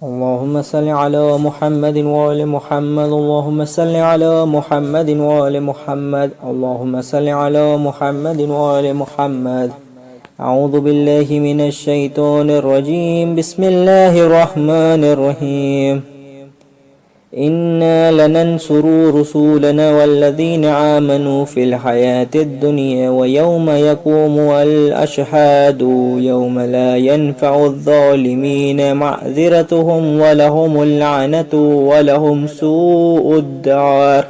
اللهم صل على محمد وآل محمد اللهم صل على محمد وآل محمد اللهم صل على محمد وآل محمد. أعوذ بالله من الشيطان الرجيم. بسم الله الرحمن الرحيم. إنا لننصر رسولنا والذين آمنوا في الحياة الدنيا ويوم يقوم الأشهاد يوم لا ينفع الظالمين معذرتهم ولهم اللعنة ولهم سوء الدار.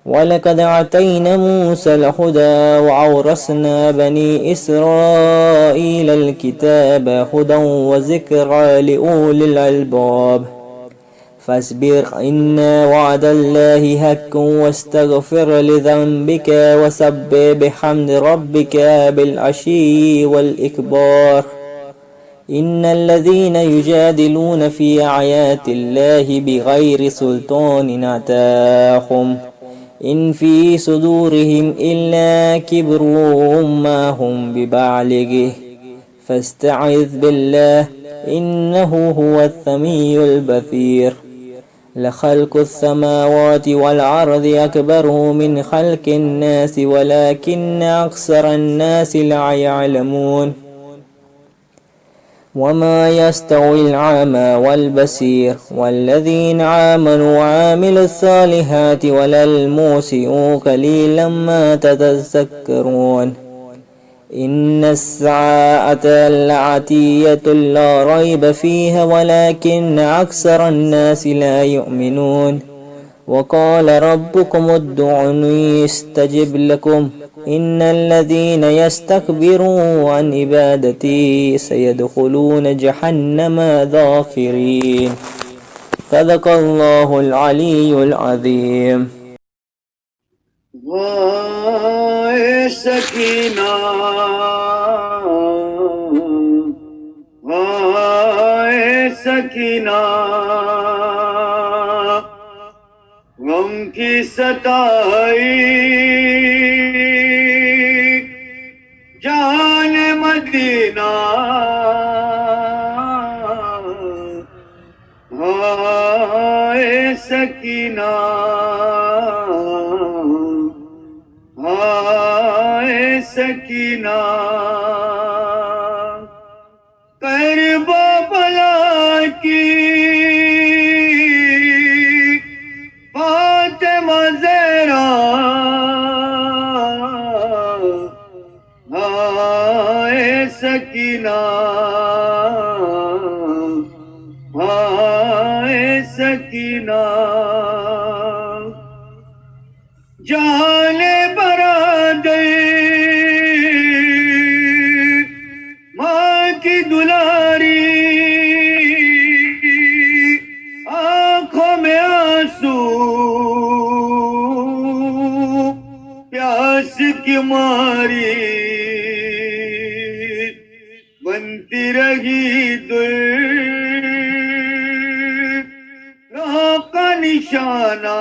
ولقد آتينا موسى الهدى وأورثنا بني إسرائيل الكتاب هدى وذكرى لأولي الألباب. فاصبر إن وعد الله حق واستغفر لذنبك وسبح بحمد ربك بالعشي والإكبار. إن الذين يجادلون في آيات الله بغير سلطان أتاهم إن في صدورهم إلا كبر ما هم ببالغه فاستعذ بالله إنه هو السميع البصير. لخلق السماوات والأرض أكبر من خلق الناس ولكن أكثر الناس لا يعلمون. وما يستوي الأعمى والبصير والذين آمنوا وعملوا الصالحات ولا المسيء قليلا ما تتذكرون. إن الساعة لآتية لا ريب فيها ولكن أكثر الناس لا يؤمنون. وقال ربكم ادعوني استجب لكم إن الذين يستكبرون عن عبادتي سيدخلون جهنم داخرين. صدق الله العلي العظيم. سکینہ ہائے سکینہ غم کی ستائی جان مدینہ ہائے سکینہ ہائے سکینہ کربلا کی فاطمہ زہرا ہائے سکینہ ہائے سکینہ جان برادر ماں کی دلاری آنکھوں میں آنسو پیاس کی ماری بنتی رہی دل راہ کا نشانہ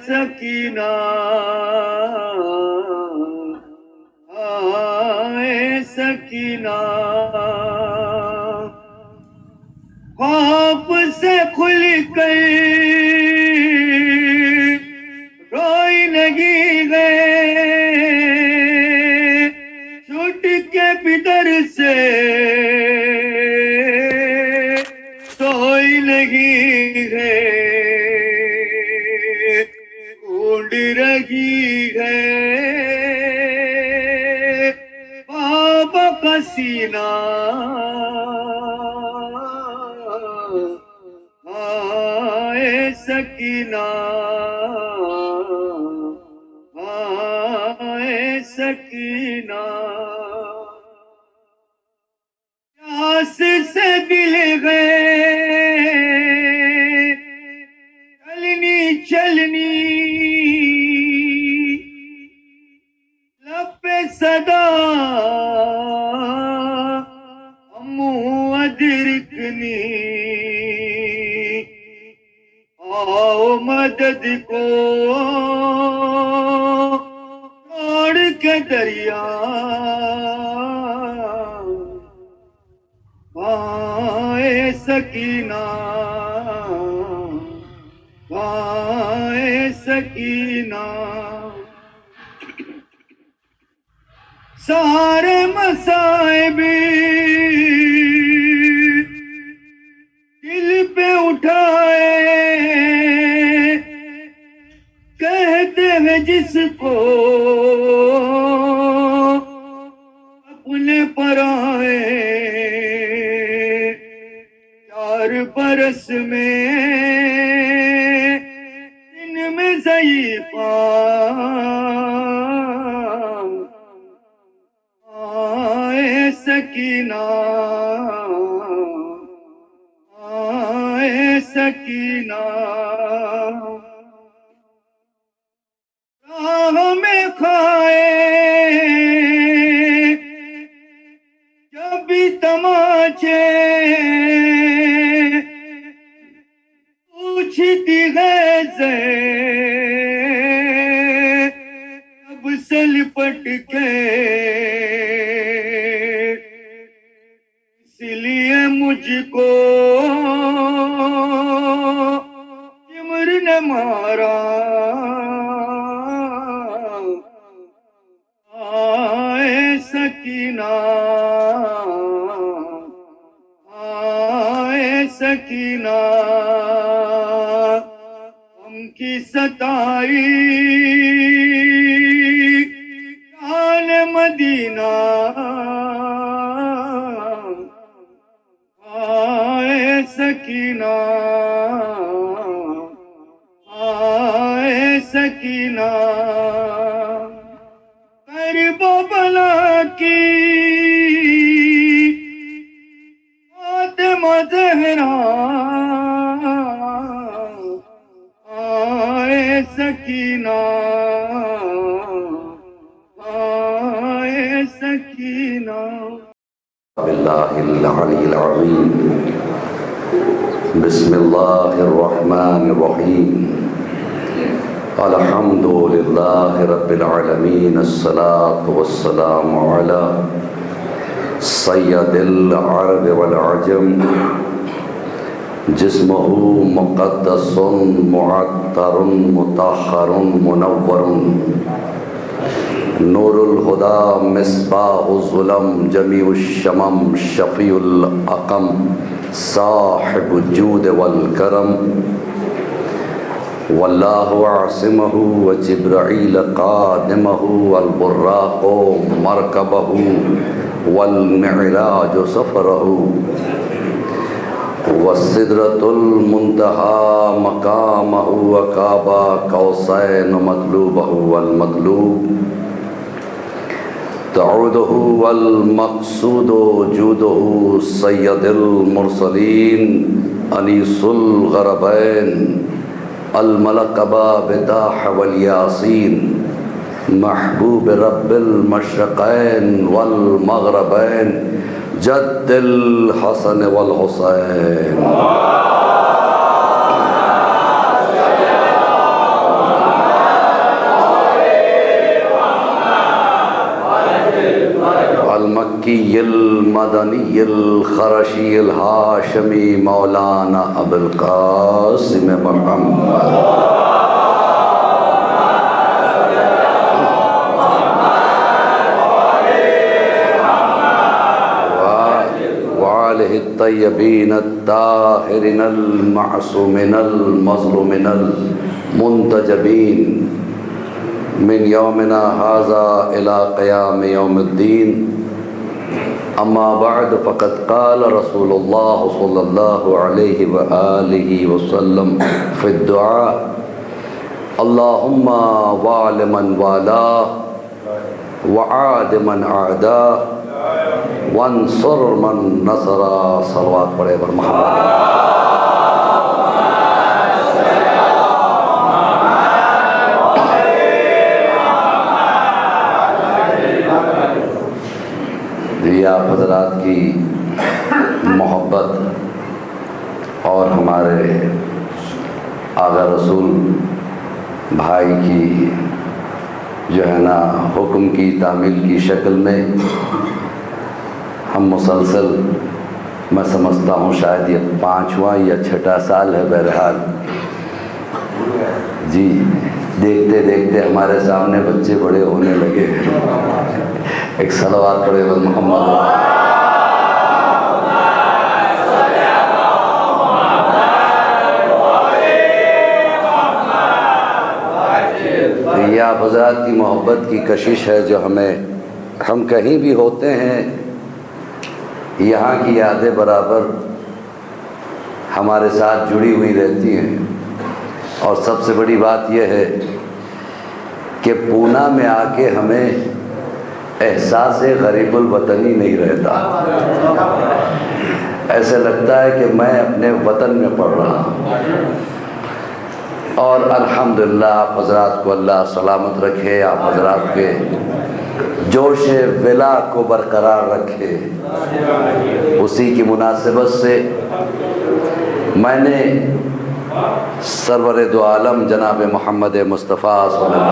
سکینہ ہائے سکینہ خواب سے کھل کر روئی نہیں گئے چھوٹ کے پدر سے سوئی نہیں گئے ڈھونڈ رہی ہے بابا کا سینہ ہائے سکینہ ہائے سکینہ پیاس سے دل گئے چلنی چلنی لب صدا ادرکنی آؤ مدد کو چھوڑ کے دریا سکینہ وائے سکینہ سارے مصائب دل پہ اٹھائے کہتے ہیں جس کو اپنے پر آئے 4 برس میں دن میں ضعیفہ آئے سکینہ آئے سکینہ راہ میں کھائے جب بھی تماچے پوچھتی ہے اب سے لپٹ کے اس لیے مجھ کو عمر نے مارا آئے سکینہ آئے سکینہ ہم کی ستائی آل مدینہ آئے سکینہ آئے سکینہ کرب و بلا کی فاطمہ زہرا آئے سکینہ آئے سکینہ باللہ العلی العظیم بسم اللہ الرحمن الرحیم الحمد للہ رب العالمین الصلاة والسلام علی سید العرب والعجم جسمہ مقدس معطر مطہر منور نور الہدی مصباح الظلم جمیع الشمم شفیع الاقم صاحب الجود والکرم واللہ عاصمہ وجبرائیل قادمہ والبراق مرکبہ والمعراج سفرہ والسدرۃ المنتہی مقامہ وقاب قوسین مطلوبہ والمطلوب تعودہ والمقصود جودہ سید المرسلین انیس الغربین الملقب بداح والیاسین محبوب رب المشرقین والمغربین جد الحسن والحسین المکی المدنی الخرشی الہاشمی مولانا ابو القاسم محمد وآلہ الطیبین الطاہرین المعصومین المظلومین المنتجبین من یومنا هذا الى قیام یوم الدین اما بعد فقد قال رسول اللہ صلی اللہ علیہ وآلہ وسلم فی الدعاء اللہم وال من والا وعاد من عادا وانصر من نصر صلوات پڑھے بر محمد آپ حضرات کی محبت اور ہمارے آغا رسول بھائی کی جو ہے نا حکم کی تعمیل کی شکل میں ہم مسلسل میں سمجھتا ہوں شاید یہ 5واں یا 6واں سال ہے بہرحال جی، دیکھتے دیکھتے ہمارے سامنے بچے بڑے ہونے لگے۔ ایک صلوات پڑھے بس محمد۔ یہ آپ حضرات کی محبت کی کشش ہے جو ہم کہیں بھی ہوتے ہیں، یہاں کی یادیں برابر ہمارے ساتھ جڑی ہوئی رہتی ہیں۔ اور سب سے بڑی بات یہ ہے کہ پونا میں آ کے ہمیں احساس غریب الوطنی نہیں رہتا، ایسے لگتا ہے کہ میں اپنے وطن میں پڑھ رہا ہوں۔ اور الحمدللہ آپ حضرات کو اللہ سلامت رکھے، آپ حضرات کے جوش ولا کو برقرار رکھے۔ اسی کی مناسبت سے میں نے سرور دو عالم جناب محمد مصطفیٰ صلی اللہ علیہ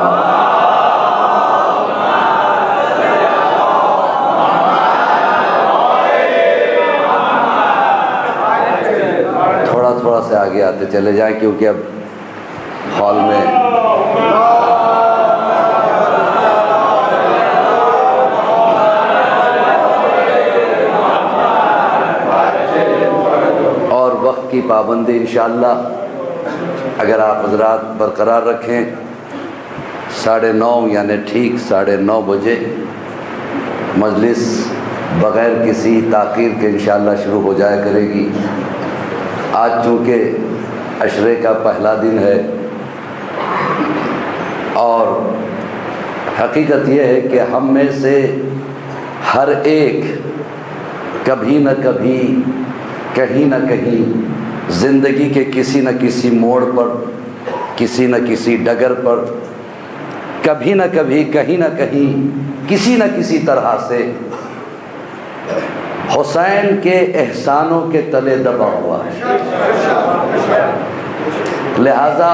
وسلم تھوڑا سے آگے آتے چلے جائیں کیونکہ اب ہال میں اور وقت کی پابندی انشاءاللہ اگر آپ حضرات برقرار رکھیں 9:30 یعنی ٹھیک 9:30 بجے مجلس بغیر کسی تاخیر کے انشاءاللہ شروع ہو جایا کرے گی۔ آج چونکہ عشرے کا پہلا دن ہے اور حقیقت یہ ہے کہ ہم میں سے ہر ایک کبھی نہ کبھی کہیں نہ کہیں زندگی کے کسی نہ کسی موڑ پر، کسی نہ کسی ڈگر پر، کبھی نہ کبھی کہیں نہ کہیں کسی نہ کسی طرح سے حسین کے احسانوں کے تلے دبا ہوا ہے۔ لہذا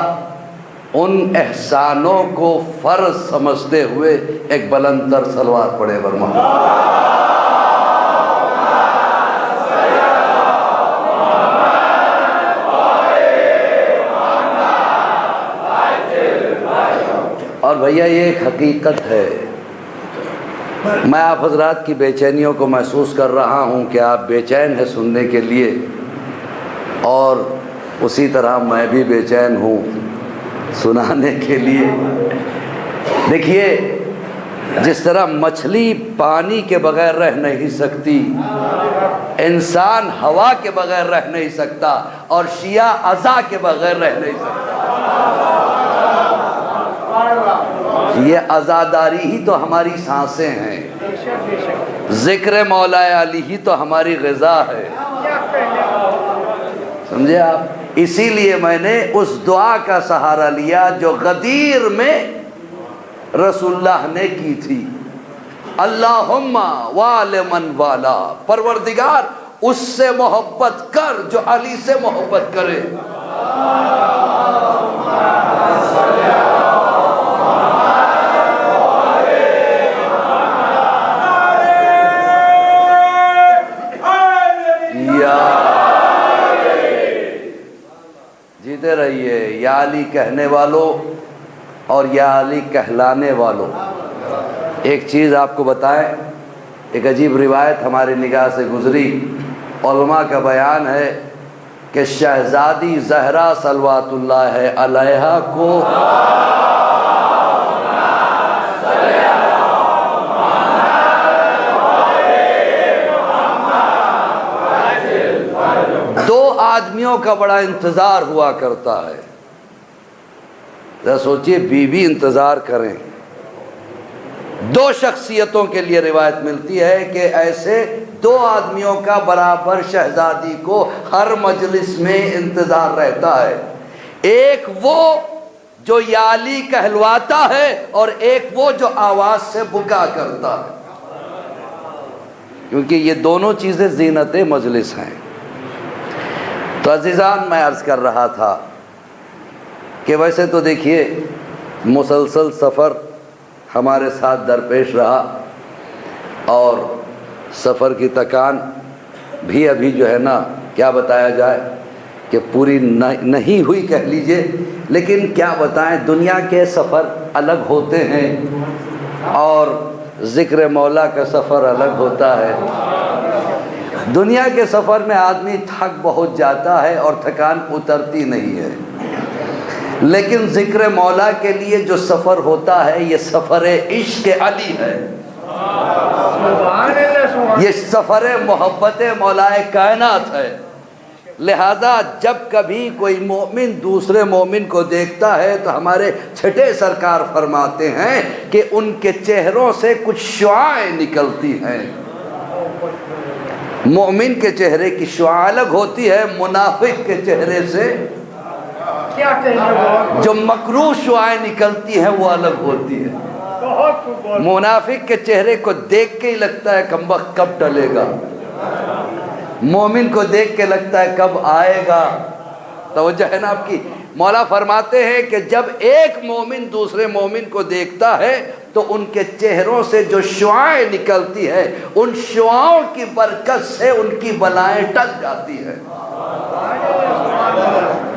ان احسانوں کو فرض سمجھتے ہوئے ایک بلند تر صلوات پڑھے بر محمد۔ اور بھیا یہ ایک حقیقت ہے، میں آپ حضرات کی بے چینیوں کو محسوس کر رہا ہوں کہ آپ بے چین ہیں سننے کے لیے، اور اسی طرح میں بھی بے چین ہوں سنانے کے لیے۔ دیکھیے جس طرح مچھلی پانی کے بغیر رہ نہیں سکتی، انسان ہوا کے بغیر رہ نہیں سکتا، اور شیعہ عزا کے بغیر رہ نہیں سکتا۔ یہ عزاداری ہی تو ہماری سانسیں ہیں، ذکر مولا علی ہی تو ہماری غذا ہے، سمجھے آپ؟ اسی لیے میں نے اس دعا کا سہارا لیا جو غدیر میں رسول اللہ نے کی تھی، اللہم وال من والا، پروردگار اس سے محبت کر جو علی سے محبت کرے۔ جیتے رہیے یا علی کہنے والوں اور یا علی کہلانے والوں۔ ایک چیز آپ کو بتائیں، ایک عجیب روایت ہماری نگاہ سے گزری، علماء کا بیان ہے کہ شہزادی زہرا صلوات اللہ علیہا کو دو آدمیوں کا بڑا انتظار ہوا کرتا ہے۔ ذرا سوچئے، بیوی انتظار کریں، دو شخصیتوں کے لیے روایت ملتی ہے کہ ایسے دو آدمیوں کا برابر شہزادی کو ہر مجلس میں انتظار رہتا ہے، ایک وہ جو یا علی کہلواتا ہے اور ایک وہ جو آواز سے بکا کرتا ہے، کیونکہ یہ دونوں چیزیں زینت مجلس ہیں۔ تو عزیزان، میں عرض کر رہا تھا کہ ویسے تو دیکھیے مسلسل سفر ہمارے ساتھ درپیش رہا، اور سفر کی تکان بھی ابھی جو ہے نا کیا بتایا جائے کہ پوری نہیں ہوئی کہہ لیجئے، لیکن کیا بتائیں، دنیا کے سفر الگ ہوتے ہیں اور ذکر مولا کا سفر الگ ہوتا ہے۔ دنیا کے سفر میں آدمی تھک بہت جاتا ہے اور تھکان اترتی نہیں ہے، لیکن ذکر مولا کے لیے جو سفر ہوتا ہے یہ سفر عشق علی ہے، یہ سفر محبت مولائے کائنات ہے۔ لہذا جب کبھی کوئی مومن دوسرے مومن کو دیکھتا ہے تو ہمارے چھٹے سرکار فرماتے ہیں کہ ان کے چہروں سے کچھ شعاعیں نکلتی ہیں۔ مومن کے چہرے کی شعاع الگ ہوتی ہے، منافق کے چہرے سے جو مکروہ شعاعیں نکلتی ہیں وہ الگ ہوتی ہے۔ منافق کے چہرے کو دیکھ کے ہی لگتا ہے کمبخت کب ٹلے گا، مومن کو دیکھ کے لگتا ہے کب آئے گا۔ توجہ ہے نا آپ کی؟ مولا فرماتے ہیں کہ جب ایک مومن دوسرے مومن کو دیکھتا ہے تو ان کے چہروں سے جو شعاعیں نکلتی ہے ان شعاعوں کی برکت سے ان کی بلائیں ٹل جاتی ہے۔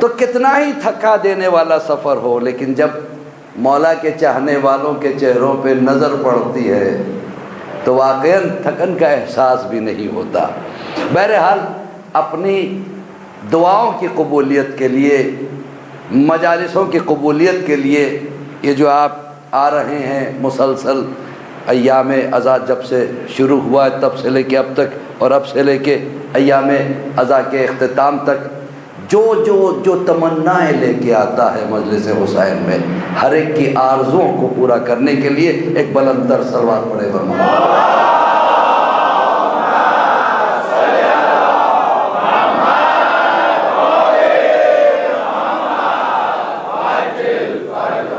تو کتنا ہی تھکا دینے والا سفر ہو، لیکن جب مولا کے چاہنے والوں کے چہروں پہ نظر پڑتی ہے تو واقعاً تھکن کا احساس بھی نہیں ہوتا۔ بہرحال اپنی دعاؤں کی قبولیت کے لیے، مجالسوں کی قبولیت کے لیے یہ جو آپ آ رہے ہیں مسلسل ایام عزا جب سے شروع ہوا ہے تب سے لے کے اب تک، اور اب سے لے کے ایام عزا کے اختتام تک جو تمنائیں لے کے آتا ہے مجلس حسین میں، ہر ایک کی آرزوؤں کو پورا کرنے کے لیے ایک بلندر صلوات پڑھے محمد۔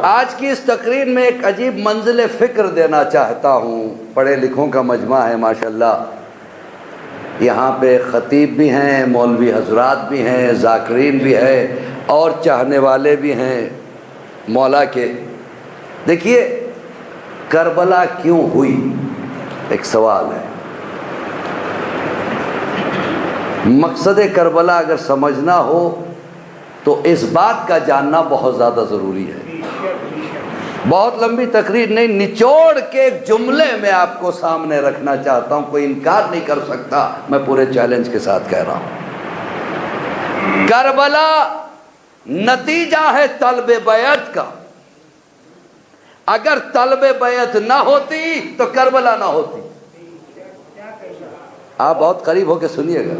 آج کی اس تقریر میں ایک عجیب منزل فکر دینا چاہتا ہوں۔ پڑھے لکھوں کا مجمع ہے ماشاءاللہ، یہاں پہ خطیب بھی ہیں، مولوی حضرات بھی ہیں، ذاکرین بھی ہیں اور چاہنے والے بھی ہیں مولا کے۔ دیکھیے کربلا کیوں ہوئی، ایک سوال ہے۔ مقصد کربلا اگر سمجھنا ہو تو اس بات کا جاننا بہت زیادہ ضروری ہے۔ بہت لمبی تقریر نہیں، نچوڑ کے ایک جملے میں آپ کو سامنے رکھنا چاہتا ہوں، کوئی انکار نہیں کر سکتا، میں پورے چیلنج کے ساتھ کہہ رہا ہوں۔ کربلا نتیجہ ہے طلب بیعت کا، اگر طلب بیعت نہ ہوتی تو کربلا نہ ہوتی۔ آپ بہت قریب ہو کے سنیے گا،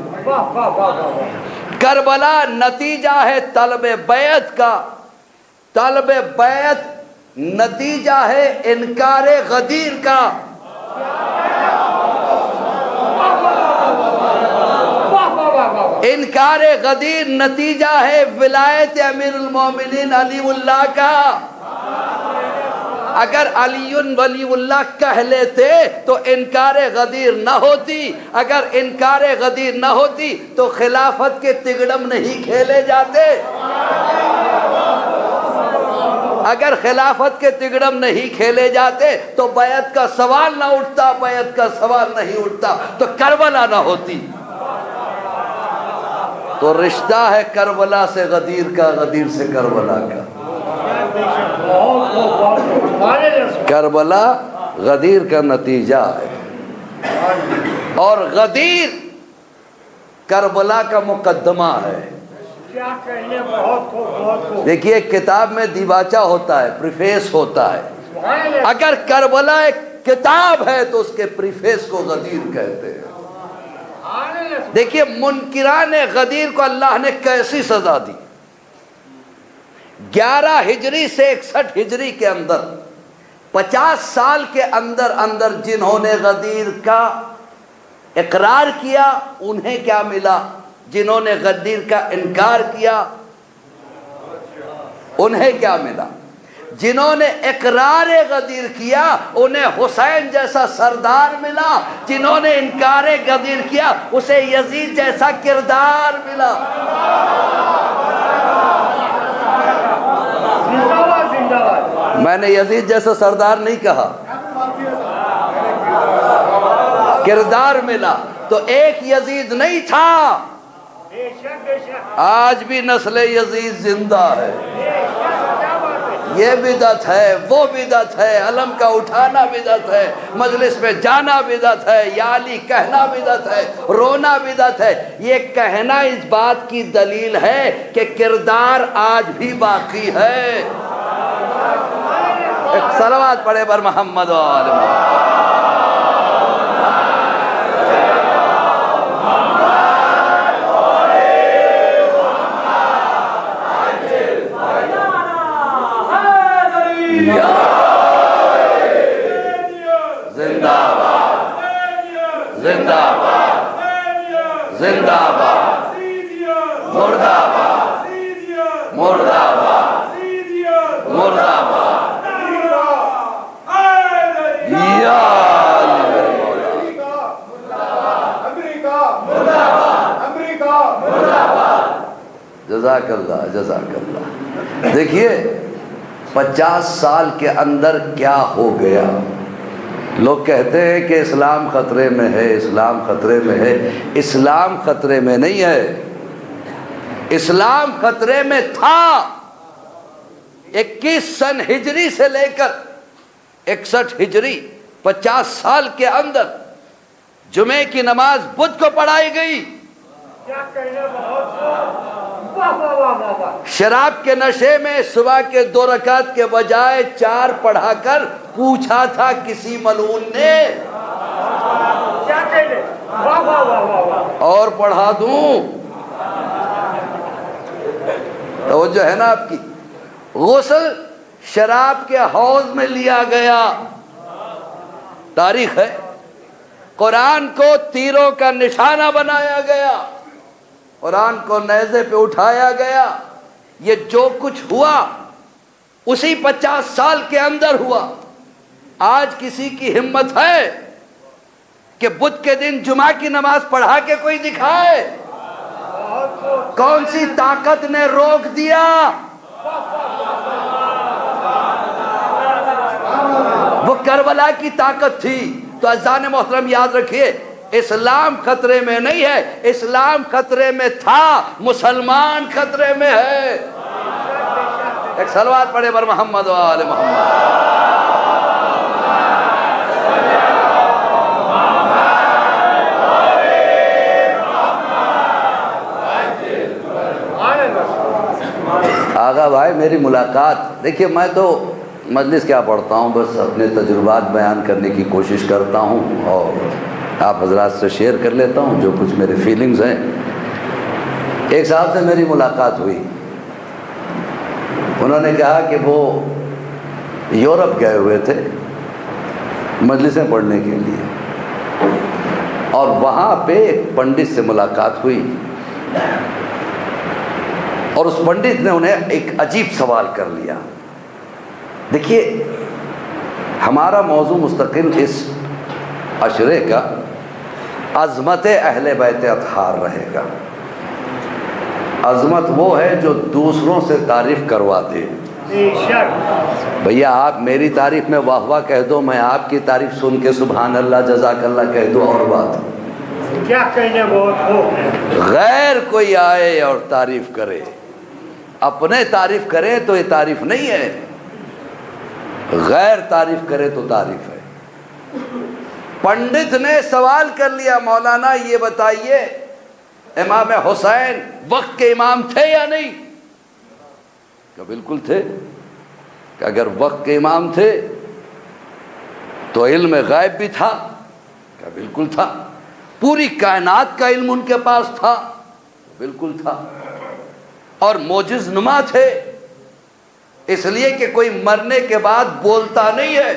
کربلا نتیجہ ہے طلب بیعت کا، طلب بیعت نتیجہ ہے انکار غدیر کا۔ انکار غدیر نتیجہ ہے ولایت امیر المومنین علی اللہ کا۔ اگر علی ولی اللہ کہہ لیتے تو انکار غدیر نہ ہوتی، اگر انکار غدیر نہ ہوتی تو خلافت کے تگڑم نہیں کھیلے جاتے، اگر خلافت کے تگڑم نہیں کھیلے جاتے تو بیعت کا سوال نہ اٹھتا، بیعت کا سوال نہیں اٹھتا تو کربلا نہ ہوتی۔ تو رشتہ ہے کربلا سے غدیر کا، غدیر سے کربلا کا۔ کربلا غدیر کا نتیجہ ہے اور غدیر کربلا کا مقدمہ ہے۔ دیکھیے کتاب میں دیباچہ ہوتا ہے، پریفیس ہوتا ہے، اگر کربلا ایک کتاب ہے تو اس کے پریفیس کو غدیر کہتے ہیں۔ دیکھیے منکران غدیر کو اللہ نے کیسی سزا دی۔ 11 ہجری سے 61 ہجری کے اندر 50 سال کے اندر جنہوں نے غدیر کا اقرار کیا انہیں کیا ملا، جنہوں نے غدیر کا انکار کیا انہیں کیا ملا، جنہوں نے اقرار غدیر کیا انہیں حسین جیسا سردار ملا، جنہوں نے انکار غدیر کیا اسے یزید جیسا کردار ملا۔ میں نے یزید جیسا سردار نہیں کہا، کردار ملا۔ تو تو ایک یزید نہیں تھا، آج بھی نسل یزید زندہ ہے۔ یہ بدعت ہے، وہ بدعت ہے، علم کا اٹھانا بدعت ہے، مجلس میں جانا بدعت ہے، یا علی کہنا بدعت ہے، رونا بدعت ہے۔ یہ کہنا اس بات کی دلیل ہے کہ کردار آج بھی باقی ہے۔ ایک صلوات پڑھے بر محمد و آل محمد۔ زندہ باد، زندہ باد، زندہ باد، مردہ آباد، مردہ آباد، مردہ آباد، یا علی میرے مولا۔ جزاک اللہ، جزاک اللہ۔ دیکھیے 50 سال کے اندر کیا ہو گیا۔ لوگ کہتے ہیں کہ اسلام خطرے میں ہے، اسلام خطرے میں ہے۔ اسلام خطرے میں نہیں ہے، اسلام خطرے میں تھا۔ 21 سن ہجری سے لے کر 61 ہجری 50 سال کے اندر جمعے کی نماز بدھ کو پڑھائی گئی۔ شراب کے نشے میں صبح کے 2 رکعت کے بجائے 4 پڑھا کر پوچھا تھا کسی ملعون نے، اور پڑھا دوں؟ توجہ ہے نا آپ کی؟ غسل شراب کے حوض میں لیا گیا، تاریخ ہے۔ قرآن کو تیروں کا نشانہ بنایا گیا، قرآن کو نیزے پہ اٹھایا گیا۔ یہ جو کچھ ہوا اسی 50 سال کے اندر ہوا۔ آج کسی کی ہمت ہے کہ بدھ کے دن جمعہ کی نماز پڑھا کے کوئی دکھائے؟ کون سی طاقت نے روک دیا؟ وہ کربلا کی طاقت تھی۔ تو عزیزان محترم یاد رکھیے، اسلام خطرے میں نہیں ہے، اسلام خطرے میں تھا، مسلمان خطرے میں ہے۔ ایک صلوات پڑھے بر محمد و آل محمد۔ آغا بھائی میری ملاقات، دیکھیے میں تو مجلس کیا پڑھتا ہوں، بس اپنے تجربات بیان کرنے کی کوشش کرتا ہوں اور آپ حضرات سے شیئر کر لیتا ہوں جو کچھ میرے فیلنگز ہیں۔ ایک صاحب سے میری ملاقات ہوئی، انہوں نے کہا کہ وہ یورپ گئے ہوئے تھے مجلسیں پڑھنے کے لیے، اور وہاں پہ ایک پنڈت سے ملاقات ہوئی، اور اس پنڈت نے انہیں ایک عجیب سوال کر لیا۔ دیکھیے ہمارا موضوع مستقل اس عشرے کا عظمت اہل بیت اطہار رہے گا۔ عظمت وہ ہے جو دوسروں سے تعریف کروا دے۔ بھیا آپ میری تعریف میں واہ واہ کہہ دو، میں آپ کی تعریف سن کے سبحان اللہ جزاک اللہ کہہ دو، اور بات کیا کہنے بہت ہو۔ غیر کوئی آئے اور تعریف کرے، اپنے تعریف کرے تو یہ تعریف نہیں ہے، غیر تعریف کرے تو تعریف ہے۔ پنڈت نے سوال کر لیا، مولانا یہ بتائیے امام حسین وقت کے امام تھے یا نہیں؟ کہ بالکل تھے۔ کہ اگر وقت کے امام تھے تو علم غیب بھی تھا؟ کہ بالکل تھا۔ پوری کائنات کا علم ان کے پاس تھا؟ بالکل تھا۔ اور معجز نما تھے، اس لیے کہ کوئی مرنے کے بعد بولتا نہیں ہے۔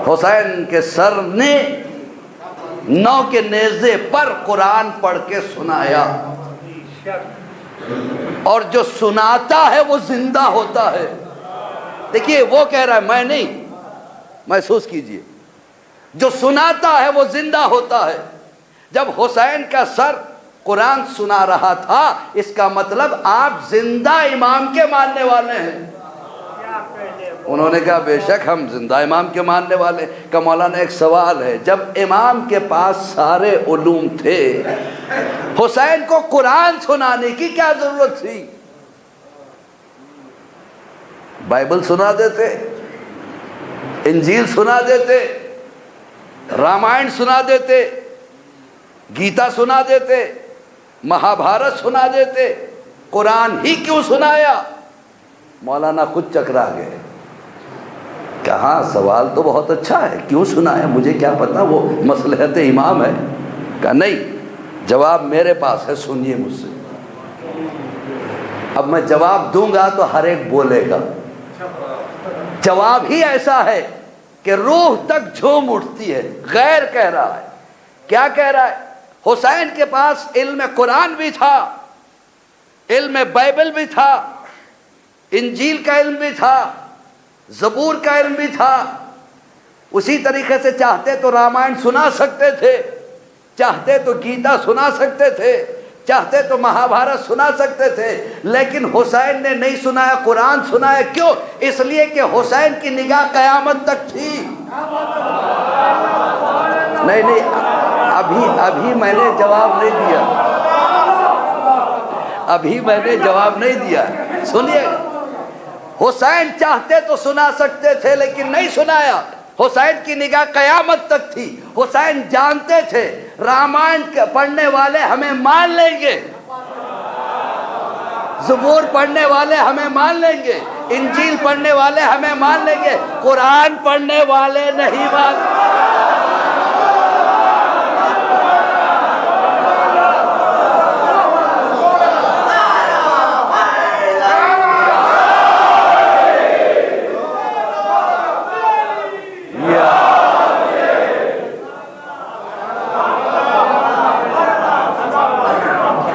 حسین کے سر نے 9 کے نیزے پر قرآن پڑھ کے سنایا، اور جو سناتا ہے وہ زندہ ہوتا ہے۔ دیکھیے وہ کہہ رہا ہے میں نہیں، محسوس کیجئے، جو سناتا ہے وہ زندہ ہوتا ہے۔ جب حسین کا سر قرآن سنا رہا تھا، اس کا مطلب آپ زندہ امام کے ماننے والے ہیں۔ انہوں نے کہا بے شک ہم زندہ امام کے ماننے والے. کہ مولانا ایک سوال ہے, جب امام کے پاس سارے علوم تھے, حسین کو قرآن سنانے کی کیا ضرورت تھی؟ بائبل سنا دیتے, انجیل سنا دیتے, رامائن سنا دیتے, گیتا سنا دیتے, مہابھارت سنا دیتے. قرآن ہی کیوں سنایا؟ مولانا خود چکرا گئے. کہا سوال تو بہت اچھا ہے, کیوں سنایا مجھے کیا پتا, وہ مصلحت امام ہے. کہا نہیں, جواب میرے پاس ہے, سنیے مجھ سے. اب میں جواب دوں گا تو ہر ایک بولے گا. جواب ہی ایسا ہے کہ روح تک جھوم اٹھتی ہے. غیر کہہ رہا ہے. کیا کہہ رہا ہے؟ حسین کے پاس علم قرآن بھی تھا, علم بائبل بھی تھا, انجیل کا علم بھی تھا, زبور کا علم بھی تھا. اسی طریقے سے چاہتے تو رامائن سنا سکتے تھے, چاہتے تو گیتا سنا سکتے تھے, چاہتے تو مہابھارت سنا سکتے تھے. لیکن حسین نے نہیں سنایا, قرآن سنایا. کیوں؟ اس لیے کہ حسین کی نگاہ قیامت تک تھی. نہیں, ابھی میں نے جواب نہیں دیا, ابھی میں نے جواب نہیں دیا. سنیے, حسین چاہتے تو سنا سکتے تھے لیکن نہیں سنایا. حسین کی نگاہ قیامت تک تھی. حسین جانتے تھے رامائن پڑھنے والے ہمیں مان لیں گے, زبور پڑھنے والے ہمیں مان لیں گے, انجیل پڑھنے والے ہمیں مان لیں گے, قرآن پڑھنے والے نہیں مان.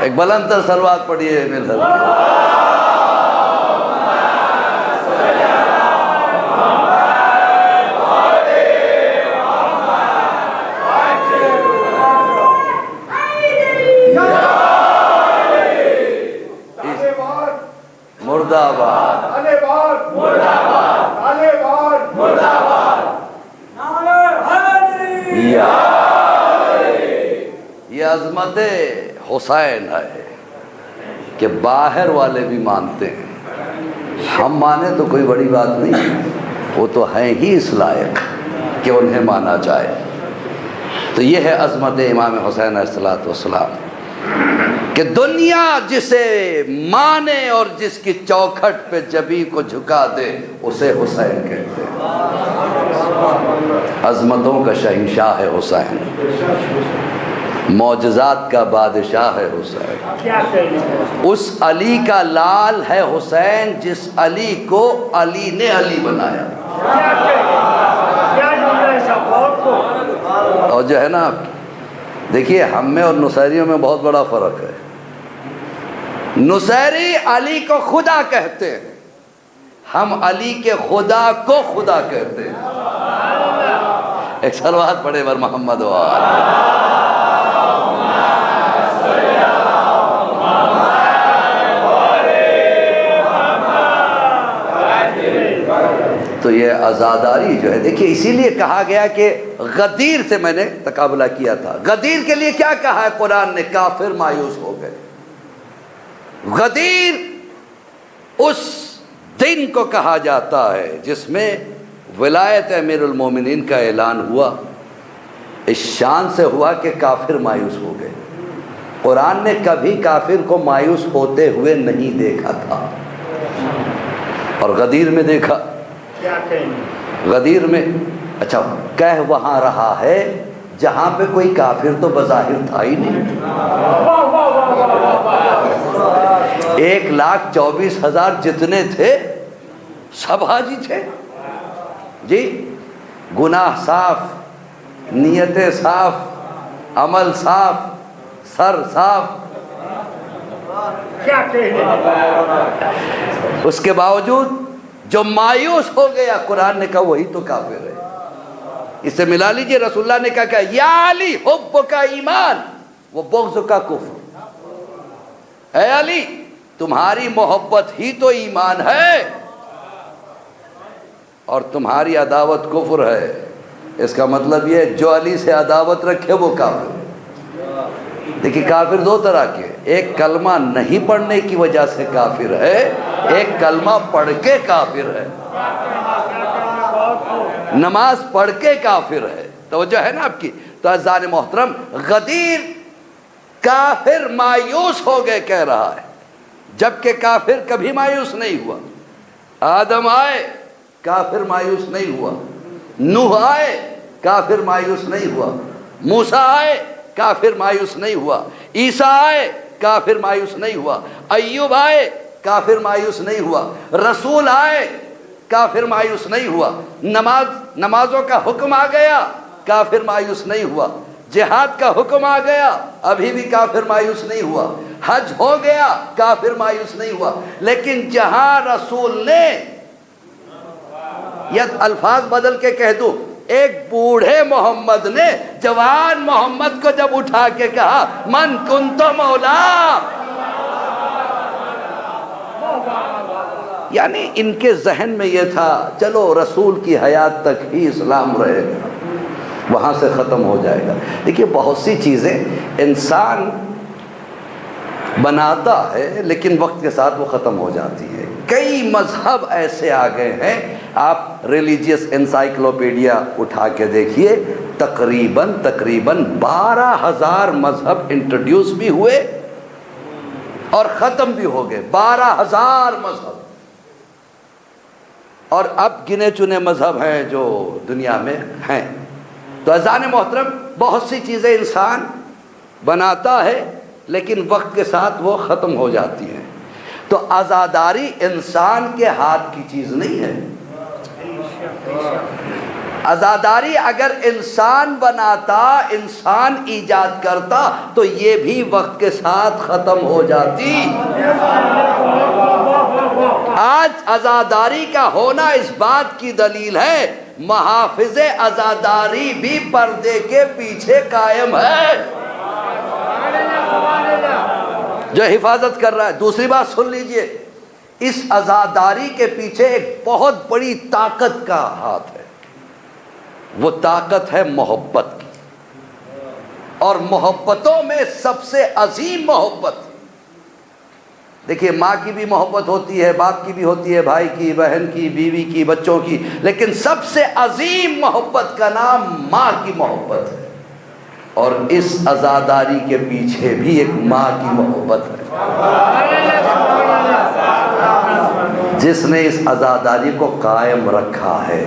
ایک بلند تر صلوات پڑھیے مل کر. مرد آباد, یہ عظمت حسین ہے کہ باہر والے بھی مانتے ہیں. ہم مانے تو کوئی بڑی بات نہیں, وہ تو ہیں ہی اس لائق کہ انہیں مانا جائے. تو یہ ہے عظمت امام حسین علیہ السلام کہ دنیا جسے مانے اور جس کی چوکھٹ پہ جبی کو جھکا دے اسے حسین کہتے ہیں. عظمتوں کا شہنشاہ ہے حسین, معجزات کا بادشاہ ہے حسین. اس علی کا لال ہے حسین جس علی کو علی نے علی بنایا. اور جو ہے نا, دیکھیے ہم میں اور نصیریوں میں بہت بڑا فرق ہے. نصیری علی کو خدا کہتے ہیں, ہم علی کے خدا کو خدا کہتے ہیں. ایک صلوات پڑھے بر محمد و آل. تو یہ عزاداری جو ہے, دیکھیے اسی لیے کہا گیا کہ غدیر سے میں نے تقابلہ کیا تھا. غدیر کے لیے کیا کہا ہے قرآن نے؟ کافر مایوس ہو گئے. غدیر اس دن کو کہا جاتا ہے جس میں ولایت امیر المومنین کا اعلان ہوا. اس شان سے ہوا کہ کافر مایوس ہو گئے. قرآن نے کبھی کافر کو مایوس ہوتے ہوئے نہیں دیکھا تھا, اور غدیر میں دیکھا. غدیر میں اچھا کہہ وہاں رہا ہے جہاں پہ کوئی کافر تو بظاہر تھا ہی نہیں. 1,24,000 جتنے تھے سب حاجی تھے جی. گناہ صاف, نیتیں صاف, عمل صاف, سر صاف. اس کے باوجود جو مایوس ہو گیا, قرآن نے کہا وہی تو کافر ہے. اس سے ملا لیجئے, رسول اللہ نے کہا کہ یا علی حب کا ایمان وہ بغض کا کفر. اے علی تمہاری محبت ہی تو ایمان ہے. اور تمہاری عداوت کفر ہے، اس کا مطلب یہ جو علی سے عداوت رکھے وہ کافر ہے۔ دیکھیے کافر دو طرح کے، ایک کلمہ نہیں پڑھنے کی وجہ سے کافر ہے، ایک کلمہ پڑھ کے کافر ہے، نماز پڑھ کے کافر ہے۔ توجہ ہے نا آپ کی؟ تو عزیزان محترم، غدیر کافر مایوس ہو گئے کہہ رہا ہے، جبکہ کافر کبھی مایوس نہیں ہوا۔ آدم آئے کافر مایوس نہیں ہوا، نوح آئے کافر مایوس نہیں ہوا، موسیٰ آئے کافر مایوس نہیں ہوا، عیسیٰ آئے کافر مایوس نہیں ہوا، ایوب آئے کافر مایوس نہیں ہوا، رسول آئے کافر مایوس نہیں ہوا، نمازوں کا حکم آ گیا کافر مایوس نہیں ہوا، جہاد کا حکم آ گیا ابھی بھی کافر مایوس نہیں ہوا، حج ہو گیا کافر مایوس نہیں ہوا۔ لیکن جہاں رسول نے، یا الفاظ بدل کے کہہ دوں، ایک بوڑھے محمد نے جوان محمد کو جب اٹھا کے کہا من کنت مولا، یعنی ان کے ذہن میں یہ تھا چلو رسول کی حیات تک ہی اسلام رہے گا، وہاں سے ختم ہو جائے گا۔ دیکھیے بہت سی چیزیں انسان بناتا ہے لیکن وقت کے ساتھ وہ ختم ہو جاتی ہے۔ کئی مذہب ایسے آ گئے ہیں، آپ ریلیجیس انسائکلوپیڈیا اٹھا کے دیکھیے، تقریباً 12,000 مذہب انٹروڈیوس بھی ہوئے اور ختم بھی ہو گئے، 12,000 مذہب۔ اور اب گنے چنے مذہب ہیں جو دنیا میں ہیں۔ تو عزیزان محترم، بہت سی چیزیں انسان بناتا ہے لیکن وقت کے ساتھ وہ ختم ہو جاتی ہیں۔ تو عزاداری انسان کے ہاتھ کی چیز نہیں ہے۔ عزاداری اگر انسان بناتا، انسان ایجاد کرتا تو یہ بھی وقت کے ساتھ ختم ہو جاتی۔ آج عزاداری کا ہونا اس بات کی دلیل ہے، محافظ عزاداری بھی پردے کے پیچھے قائم ہے، جو حفاظت کر رہا ہے۔ دوسری بات سن لیجئے، اس عزاداری کے پیچھے ایک بہت بڑی طاقت کا ہاتھ ہے، وہ طاقت ہے محبت کی، اور محبتوں میں سب سے عظیم محبت، دیکھیے ماں کی بھی محبت ہوتی ہے، باپ کی بھی ہوتی ہے، بھائی کی، بہن کی، بیوی کی، بچوں کی، لیکن سب سے عظیم محبت کا نام ماں کی محبت ہے، اور اس عزاداری کے پیچھے بھی ایک ماں کی محبت ہے، جس نے اس عزاداری کو قائم رکھا ہے۔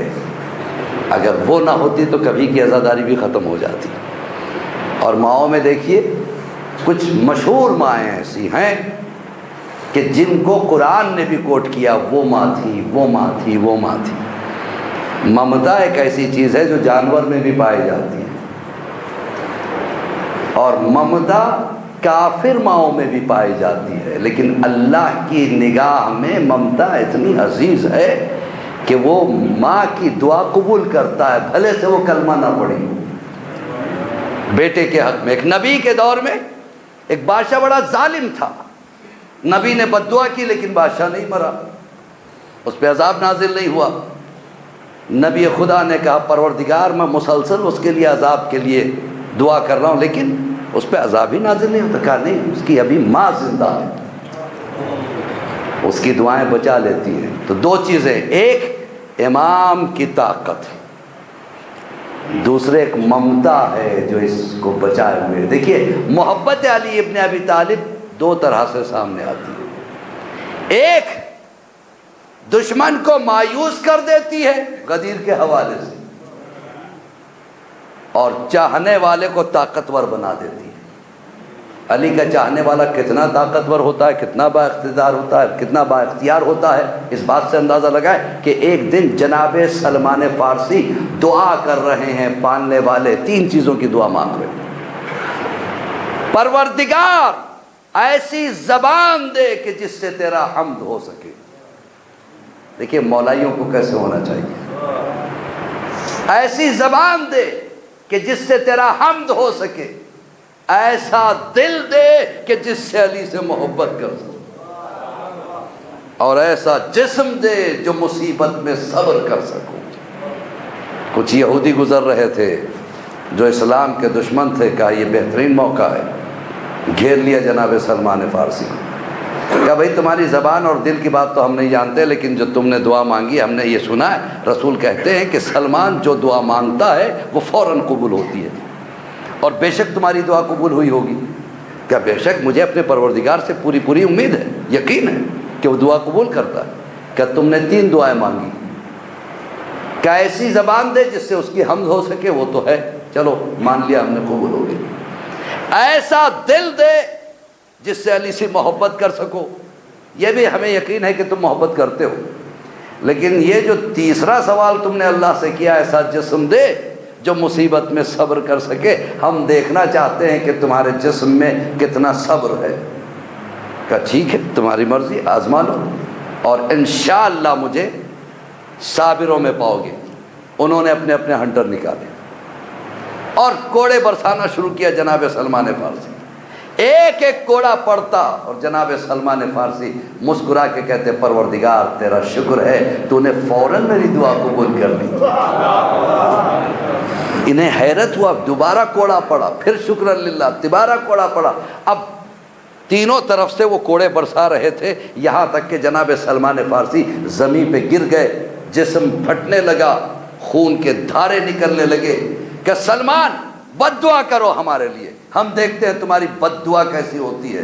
اگر وہ نہ ہوتی تو کبھی کی عزاداری بھی ختم ہو جاتی۔ اور ماؤں میں دیکھیے کچھ مشہور مائیں ایسی ہیں کہ جن کو قرآن نے بھی کوٹ کیا، وہ ماں تھی، وہ ماں تھی، وہ ماں تھی۔ ممتا ایک ایسی چیز ہے جو جانور میں بھی پائی جاتی ہے، اور ممتا کافر ماؤں میں بھی پائی جاتی ہے، لیکن اللہ کی نگاہ میں ممتا اتنی عزیز ہے کہ وہ ماں کی دعا قبول کرتا ہے، بھلے سے وہ کلمہ نہ پڑھی ہو۔ بیٹے کے حق میں، ایک نبی کے دور میں ایک بادشاہ بڑا ظالم تھا، نبی نے بد دعا کی لیکن بادشاہ نہیں مرا، اس پہ عذاب نازل نہیں ہوا۔ نبی خدا نے کہا پروردگار میں مسلسل اس کے لیے عذاب کے لیے دعا کر رہا ہوں لیکن اس پہ عذاب ہی نازل نہیں ہوتا۔ کہا نہیں، اس کی ابھی ماں زندہ ہے، اس کی دعائیں بچا لیتی ہیں۔ تو دو چیزیں، ایک امام کی طاقت، دوسرے ایک ممتا ہے جو اس کو بچائے ہوئے۔ دیکھیے محبت علی ابن ابی طالب دو طرح سے سامنے آتی ہے، ایک دشمن کو مایوس کر دیتی ہے غدیر کے حوالے سے، اور چاہنے والے کو طاقتور بنا دیتی ہے۔ علی کا چاہنے والا کتنا طاقتور ہوتا ہے، کتنا با اقتدار ہوتا ہے، کتنا با اختیار ہوتا ہے، اس بات سے اندازہ لگائے کہ ایک دن جناب سلمان فارسی دعا کر رہے ہیں، پالنے والے تین چیزوں کی دعا مانگ رہے ہیں، پروردگار ایسی زبان دے کہ جس سے تیرا حمد ہو سکے۔ دیکھیے مولائیوں کو کیسے ہونا چاہیے، ایسی زبان دے کہ جس سے تیرا حمد ہو سکے، ایسا دل دے کہ جس سے علی سے محبت کر سکے۔ اور ایسا جسم دے جو مصیبت میں صبر کر سکوں۔ کچھ یہودی گزر رہے تھے جو اسلام کے دشمن تھے، کہا یہ بہترین موقع ہے، گھیر لیا جناب سلمان فارسی کو، کہا بھائی تمہاری زبان اور دل کی بات تو ہم نہیں جانتے، لیکن جو تم نے دعا مانگی ہم نے یہ سنا ہے، رسول کہتے ہیں کہ سلمان جو دعا مانگتا ہے وہ فوراً قبول ہوتی ہے، اور بے شک تمہاری دعا قبول ہوئی ہوگی۔ کیا بے شک مجھے اپنے پروردگار سے پوری امید ہے، یقین ہے کہ وہ دعا قبول کرتا ہے۔ کیا تم نے 3 دعائیں مانگی، کیا ایسی زبان دے جس سے اس کی حمد ہو سکے، وہ تو ہے، چلو مان لیا ہم نے، قبول ہو گئی۔ ایسا دل دے جس سے علی سے محبت کر سکو، یہ بھی ہمیں یقین ہے کہ تم محبت کرتے ہو، لیکن یہ جو تیسرا سوال تم نے اللہ سے کیا، ایسا جسم دے جو مصیبت میں صبر کر سکے، ہم دیکھنا چاہتے ہیں کہ تمہارے جسم میں کتنا صبر ہے۔ کہا ٹھیک ہے تمہاری مرضی، آزما لو، اور انشاءاللہ مجھے صابروں میں پاؤ گے۔ انہوں نے اپنے اپنے ہنٹر نکالے اور کوڑے برسانا شروع کیا جناب سلمان فارسی، ایک ایک کوڑا پڑتا، اور جناب سلمان فارسی مسکرا کے کہتے پروردگار تیرا شکر ہے تو نے فوراً میری دعا قبول کر لی۔ انہیں حیرت ہوا، دوبارہ کوڑا پڑا، پھر شکر للہ، دوبارہ کوڑا پڑا، اب تینوں طرف سے وہ کوڑے برسا رہے تھے، یہاں تک کہ جناب سلمان فارسی زمین پہ گر گئے، جسم پھٹنے لگا، خون کے دھارے نکلنے لگے، کہ سلمان بد دعا کرو ہمارے لیے، ہم دیکھتے ہیں تمہاری بد دعا کیسی ہوتی ہے۔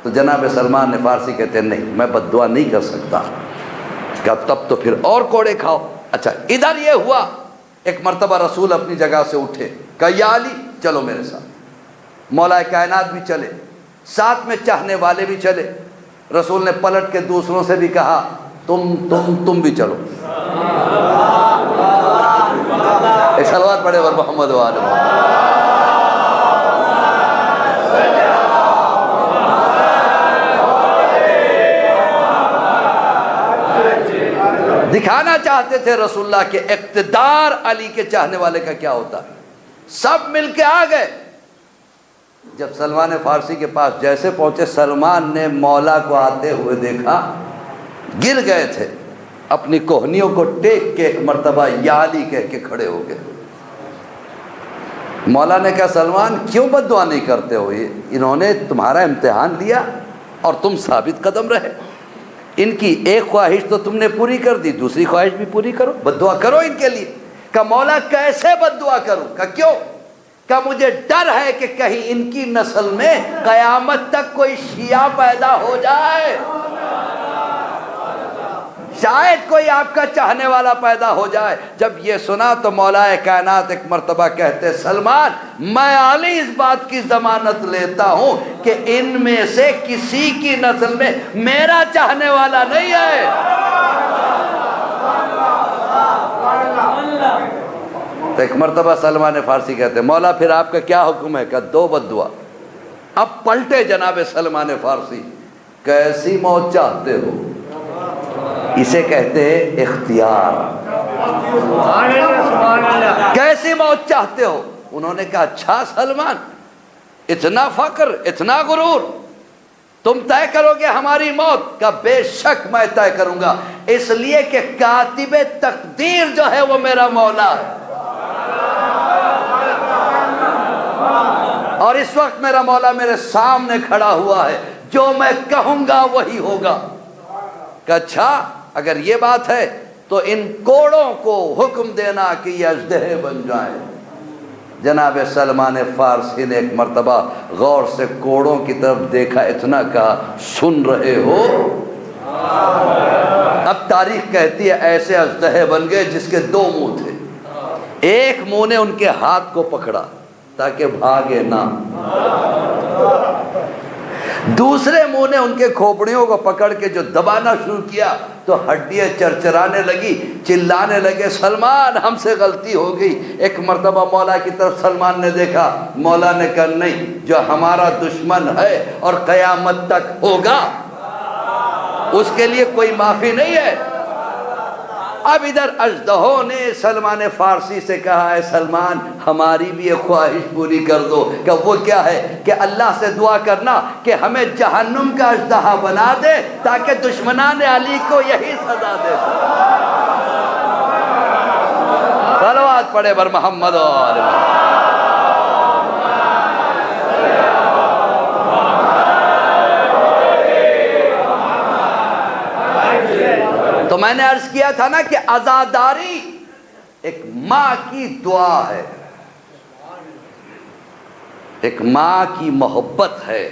تو جناب سلمان فارسی کہتے ہیں نہیں میں بد دعا نہیں کر سکتا۔ کہا تب تو پھر اور کوڑے کھاؤ۔ اچھا ادھر یہ ہوا، ایک مرتبہ رسول اپنی جگہ سے اٹھے، کہا یا علی چلو میرے ساتھ، مولا کائنات بھی چلے، ساتھ میں چاہنے والے بھی چلے۔ رسول نے پلٹ کے دوسروں سے بھی کہا تم بھی چلو۔ ایک صلوات پڑھے ور محمد و آل محمد۔ دکھانا چاہتے تھے رسول اللہ کے اقتدار، علی کے چاہنے والے کا کیا ہوتا ہے۔ سب مل کے آ گئے۔ جب سلمان فارسی کے پاس جیسے پہنچے، سلمان نے مولا کو آتے ہوئے دیکھا، گر گئے تھے، اپنی کوہنیوں کو ٹیک کے ایک مرتبہ یا علی کہہ کے کھڑے ہو گئے۔ مولا نے کہا سلمان کیوں بد دعا نہیں کرتے ہو، انہوں نے تمہارا امتحان لیا اور تم ثابت قدم رہے، ان کی ایک خواہش تو تم نے پوری کر دی، دوسری خواہش بھی پوری کرو، بد دعا کرو ان کے لیے۔ کہ مولا کیسے بد دعا کروں؟ کہ کیوں؟ کہ مجھے ڈر ہے کہ کہیں ان کی نسل میں قیامت تک کوئی شیعہ پیدا ہو جائے، شاید کوئی آپ کا چاہنے والا پیدا ہو جائے۔ جب یہ سنا تو مولا کائنات ایک مرتبہ کہتے سلمان میں علی اس بات کی ضمانت لیتا ہوں کہ ان میں سے کسی کی نسل میں میرا چاہنے والا نہیں ہے۔ تو ایک مرتبہ سلمان فارسی کہتے مولا پھر آپ کا کیا حکم ہے؟ کہ 2 بد دعا۔ اب پلٹے جناب سلمان فارسی، کیسی موت چاہتے ہو؟ اسے کہتے ہیں اختیار۔ کیسی موت چاہتے ہو؟ انہوں نے کہا اچھا سلمان اتنا فقر، اتنا غرور، تم طے کرو گے ہماری موت؟ کا بے شک میں طے کروں گا، اس لیے کہ کاتب تقدیر جو ہے وہ میرا مولا ہے، اور اس وقت میرا مولا میرے سامنے کھڑا ہوا ہے، جو میں کہوں گا وہی ہوگا۔ کہ اچھا اگر یہ بات ہے تو ان کوڑوں کو حکم دینا کہ یہ اژدہے بن جائیں۔ جناب سلمان فارسی نے ایک مرتبہ غور سے کوڑوں کی طرف دیکھا، اتنا کہا سن رہے ہو؟ اب تاریخ کہتی ہے ایسے اژدہے بن گئے جس کے 2 منہ تھے، ایک منہ نے ان کے ہاتھ کو پکڑا تاکہ بھاگے نہ، دوسرے منہ نے ان کے کھوپڑیوں کو پکڑ کے جو دبانا شروع کیا تو ہڈیاں چرچرانے لگی، چلانے لگے سلمان ہم سے غلطی ہو گئی۔ ایک مرتبہ مولا کی طرف سلمان نے دیکھا، مولا نے کہا نہیں، جو ہمارا دشمن ہے اور قیامت تک ہوگا اس کے لیے کوئی معافی نہیں ہے۔ اب ادھر اژدہوں نے سلمان فارسی سے کہا ہے سلمان ہماری بھی ایک خواہش پوری کر دو، کہ وہ کیا ہے کہ اللہ سے دعا کرنا کہ ہمیں جہنم کا اژدہا بنا دے تاکہ دشمنان علی کو یہی سزا دے۔ صلوات پڑھے بر محمد و آل محمد۔ تو میں نے عرض کیا تھا نا کہ عزاداری ایک ماں کی دعا ہے، ایک ماں کی محبت ہے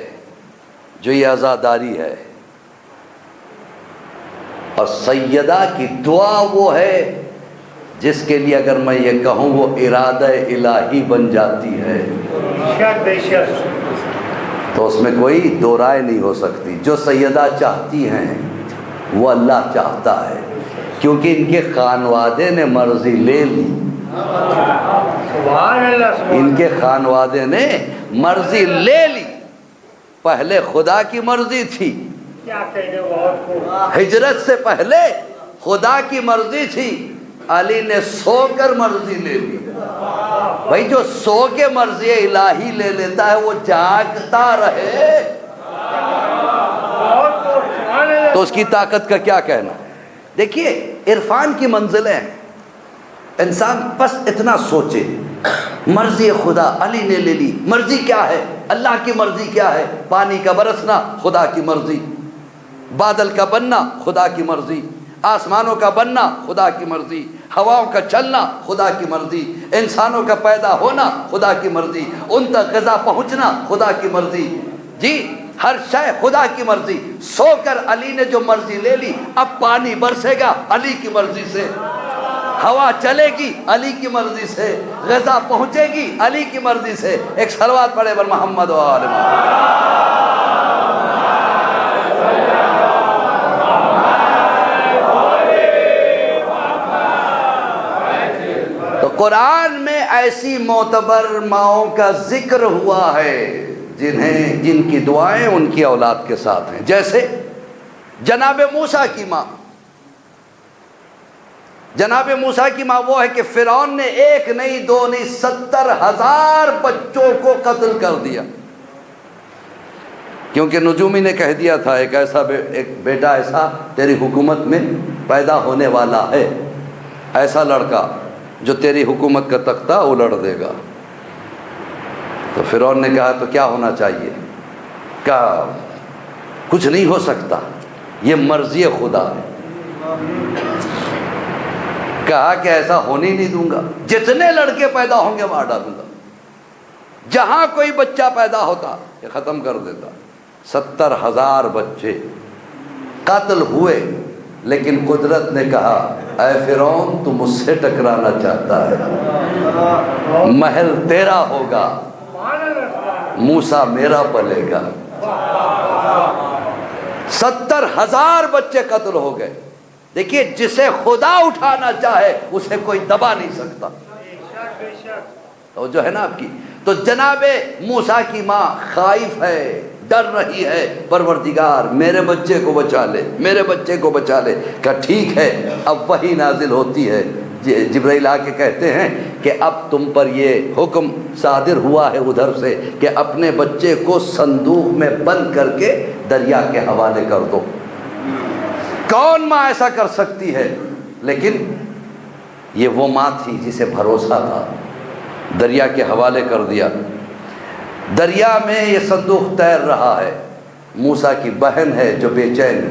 جو یہ عزاداری ہے، اور سیدہ کی دعا وہ ہے جس کے لیے اگر میں یہ کہوں وہ ارادہ الہی بن جاتی ہے، تو اس میں کوئی دو رائے نہیں ہو سکتی۔ جو سیدہ چاہتی ہیں وہ اللہ چاہتا ہے، کیونکہ ان کے خانوادے نے مرضی لے لی، ان کے خانوادے نے مرضی لے لی۔ پہلے خدا کی مرضی تھی، ہجرت سے پہلے خدا کی مرضی تھی، علی نے سو کر مرضی لے لی۔ بھائی جو سو کے مرضی الہی لے لیتا ہے وہ جاگتا رہے تو اس کی طاقت کا کیا کہنا۔ دیکھیے عرفان کی منزلیں ہیں، انسان بس اتنا سوچے مرضی خدا علی نے لے لی، مرضی کیا ہے؟ اللہ کی مرضی کیا ہے؟ پانی کا برسنا خدا کی مرضی، بادل کا بننا خدا کی مرضی، آسمانوں کا بننا خدا کی مرضی، ہواؤں کا چلنا خدا کی مرضی، انسانوں کا پیدا ہونا خدا کی مرضی، ان تک غذا پہنچنا خدا کی مرضی، جی ہر شے خدا کی مرضی۔ سو کر علی نے جو مرضی لے لی، اب پانی برسے گا علی کی مرضی سے، ہوا چلے گی علی کی مرضی سے، غذا پہنچے گی علی کی مرضی سے۔ ایک صلوات پڑھے بر محمد و آل محمد۔ تو قرآن میں ایسی معتبر ماؤں کا ذکر ہوا ہے جن کی دعائیں ان کی اولاد کے ساتھ ہیں، جیسے جناب موسیٰ کی ماں۔ جناب موسیٰ کی ماں وہ ہے کہ فرعون نے ایک نہیں دو نہیں 70,000 بچوں کو قتل کر دیا، کیونکہ نجومی نے کہہ دیا تھا ایک بیٹا ایسا تیری حکومت میں پیدا ہونے والا ہے، ایسا لڑکا جو تیری حکومت کا تختہ الٹ دے گا۔ تو فرعون نے کہا تو کیا ہونا چاہیے؟ کہا کچھ نہیں ہو سکتا، یہ مرضی خدا ہے۔ کہا کہ ایسا ہونے نہیں دوں گا، جتنے لڑکے پیدا ہوں گے مار ڈالوں گا، جہاں کوئی بچہ پیدا ہوتا یہ ختم کر دیتا۔ 70,000 بچے قتل ہوئے، لیکن قدرت نے کہا اے فرعون تو مجھ سے ٹکرانا چاہتا ہے، محل تیرا ہوگا، موسیٰ میرا پلے گا۔ 70,000 بچے قتل ہو گئے۔ دیکھیے جسے خدا اٹھانا چاہے اسے کوئی دبا نہیں سکتا، تو جو ہے نا آپ کی۔ تو جناب موسیٰ کی ماں خائف ہے، ڈر رہی ہے، پروردگار میرے بچے کو بچا لے، میرے بچے کو بچا لے۔ کہا ٹھیک ہے۔ اب وحی نازل ہوتی ہے، جبرائیل آ کے کہتے ہیں کہ اب تم پر یہ حکم صادر ہوا ہے ادھر سے کہ اپنے بچے کو صندوق میں بند کر کے دریا کے حوالے کر دو۔ کون ماں ایسا کر سکتی ہے؟ لیکن یہ وہ ماں تھی جسے بھروسہ تھا، دریا کے حوالے کر دیا۔ دریا میں یہ صندوق تیر رہا ہے، موسیٰ کی بہن ہے جو بے چین،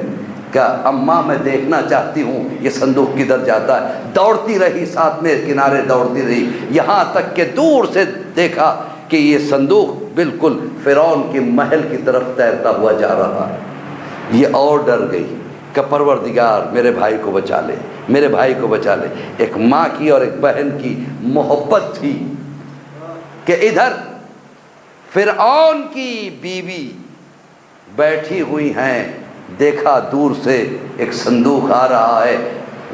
کہ اماں میں دیکھنا چاہتی ہوں یہ صندوق کدھر جاتا ہے۔ دوڑتی رہی، ساتھ میں کنارے دوڑتی رہی، یہاں تک کہ دور سے دیکھا کہ یہ صندوق بالکل فرعون کے محل کی طرف تیرتا ہوا جا رہا ہے۔ یہ اور ڈر گئی کہ پروردگار میرے بھائی کو بچا لے، میرے بھائی کو بچا لے۔ ایک ماں کی اور ایک بہن کی محبت تھی کہ ادھر فرعون کی بیوی بیٹھی ہوئی ہیں، دیکھا دور سے ایک صندوق آ رہا ہے،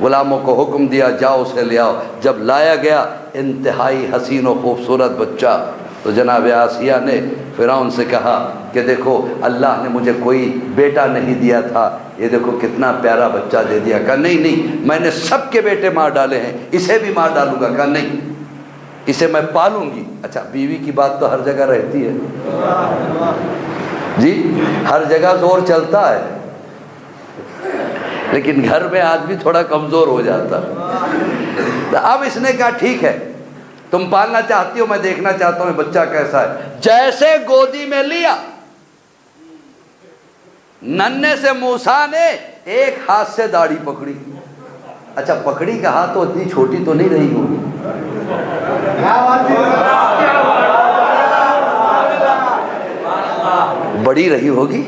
غلاموں کو حکم دیا جاؤ اسے لے آؤ۔ جب لایا گیا انتہائی حسین و خوبصورت بچہ، تو جناب آسیہ نے فرعون سے کہا کہ دیکھو اللہ نے مجھے کوئی بیٹا نہیں دیا تھا، یہ دیکھو کتنا پیارا بچہ دے دیا۔ کہا نہیں میں نے سب کے بیٹے مار ڈالے ہیں، اسے بھی مار ڈالوں گا۔ کہا نہیں، اسے میں پالوں گی۔ اچھا، بیوی کی بات تو ہر جگہ رہتی ہے جی، ہر جگہ زور چلتا ہے، لیکن گھر میں آدمی تھوڑا کمزور ہو جاتا۔ اب اس نے کہا ٹھیک ہے، تم پالنا چاہتی ہو، میں دیکھنا چاہتا ہوں بچہ کیسا ہے۔ جیسے گودی میں لیا، ننھے سے موسیٰ نے ایک ہاتھ سے داڑھی پکڑی۔ اچھا، پکڑی کا ہاتھ تو اتنی چھوٹی تو نہیں رہی ہوگی، بڑی رہی ہوگی،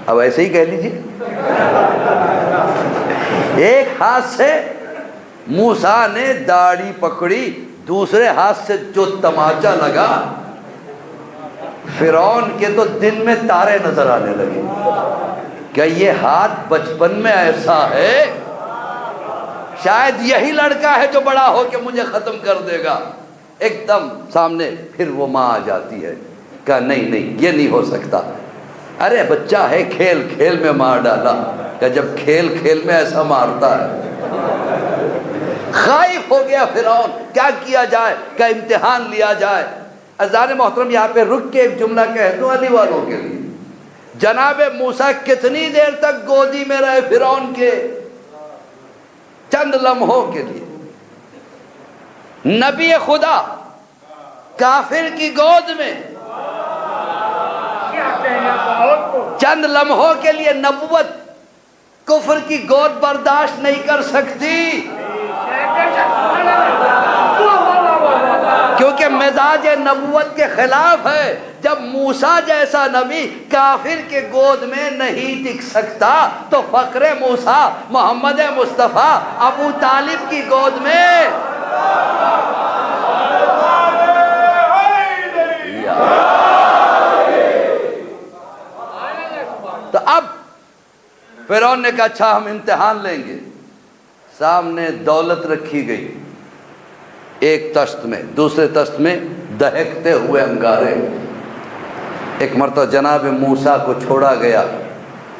اب ایسے ہی کہہ لیجیے۔ ایک ہاتھ سے موسیٰ نے داڑھی پکڑی، دوسرے ہاتھ سے جو تماچا لگا، فرعون کے تو دن میں تارے نظر آنے لگے۔ کیا یہ ہاتھ بچپن میں ایسا ہے؟ شاید یہی لڑکا ہے جو بڑا ہو کے مجھے ختم کر دے گا۔ ایک دم سامنے پھر وہ ماں آ جاتی ہے۔ کہا نہیں یہ نہیں ہو سکتا، ارے بچہ ہے، کھیل کھیل میں مار ڈالا۔ کہ جب کھیل کھیل میں ایسا مارتا ہے، خائف ہو گیا فرعون، کیا کیا جائے؟ کہ امتحان لیا جائے۔ عزیزان محترم، یہاں پہ رک کے ایک جملہ کہہ دوں علی والوں کے لیے۔ جناب موسیٰ کتنی دیر تک گودی میں رہے فرعون کے؟ چند لمحوں کے لیے۔ نبی خدا کافر کی گود میں چند لمحوں کے لیے، نبوت کفر کی گود برداشت نہیں کر سکتی، کیونکہ مزاج نبوت کے خلاف ہے۔ جب موسیٰ جیسا نبی کافر کے گود میں نہیں ٹک سکتا تو فخر موسیٰ محمد مصطفیٰ ابو طالب کی گود میں۔ تو اب فرعون نے کہا اچھا ہم امتحان لیں گے۔ سامنے دولت رکھی گئی ایک تشت میں، دوسرے تشت میں دہکتے ہوئے انگارے۔ ایک مرتبہ جناب موسیٰ کو چھوڑا گیا،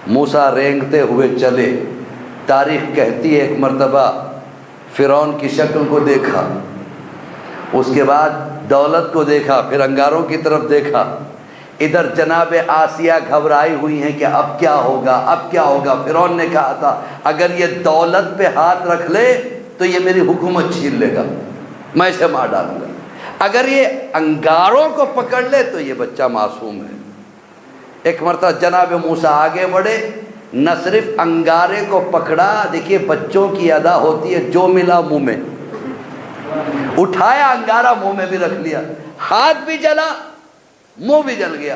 موسیٰ رینگتے ہوئے چلے۔ تاریخ کہتی ہے ایک مرتبہ فرعون کی شکل کو دیکھا، اس کے بعد دولت کو دیکھا، پھر انگاروں کی طرف دیکھا۔ ادھر جناب آسیہ گھبرائی ہوئی ہیں کہ اب کیا ہوگا، اب کیا ہوگا۔ فرعون نے کہا تھا اگر یہ دولت پہ ہاتھ رکھ لے تو یہ میری حکومت چھین لے گا، میں اسے مار ڈالوں گا۔ اگر یہ انگاروں کو پکڑ لے تو یہ بچہ معصوم ہے۔ ایک مرتبہ جناب موسیٰ آگے بڑھے، نہ صرف انگارے کو پکڑا، دیکھیے بچوں کی ادا ہوتی ہے جو ملا منہ میں، اٹھایا انگارہ منہ میں بھی رکھ لیا، ہاتھ بھی جلا منہ بھی جل گیا۔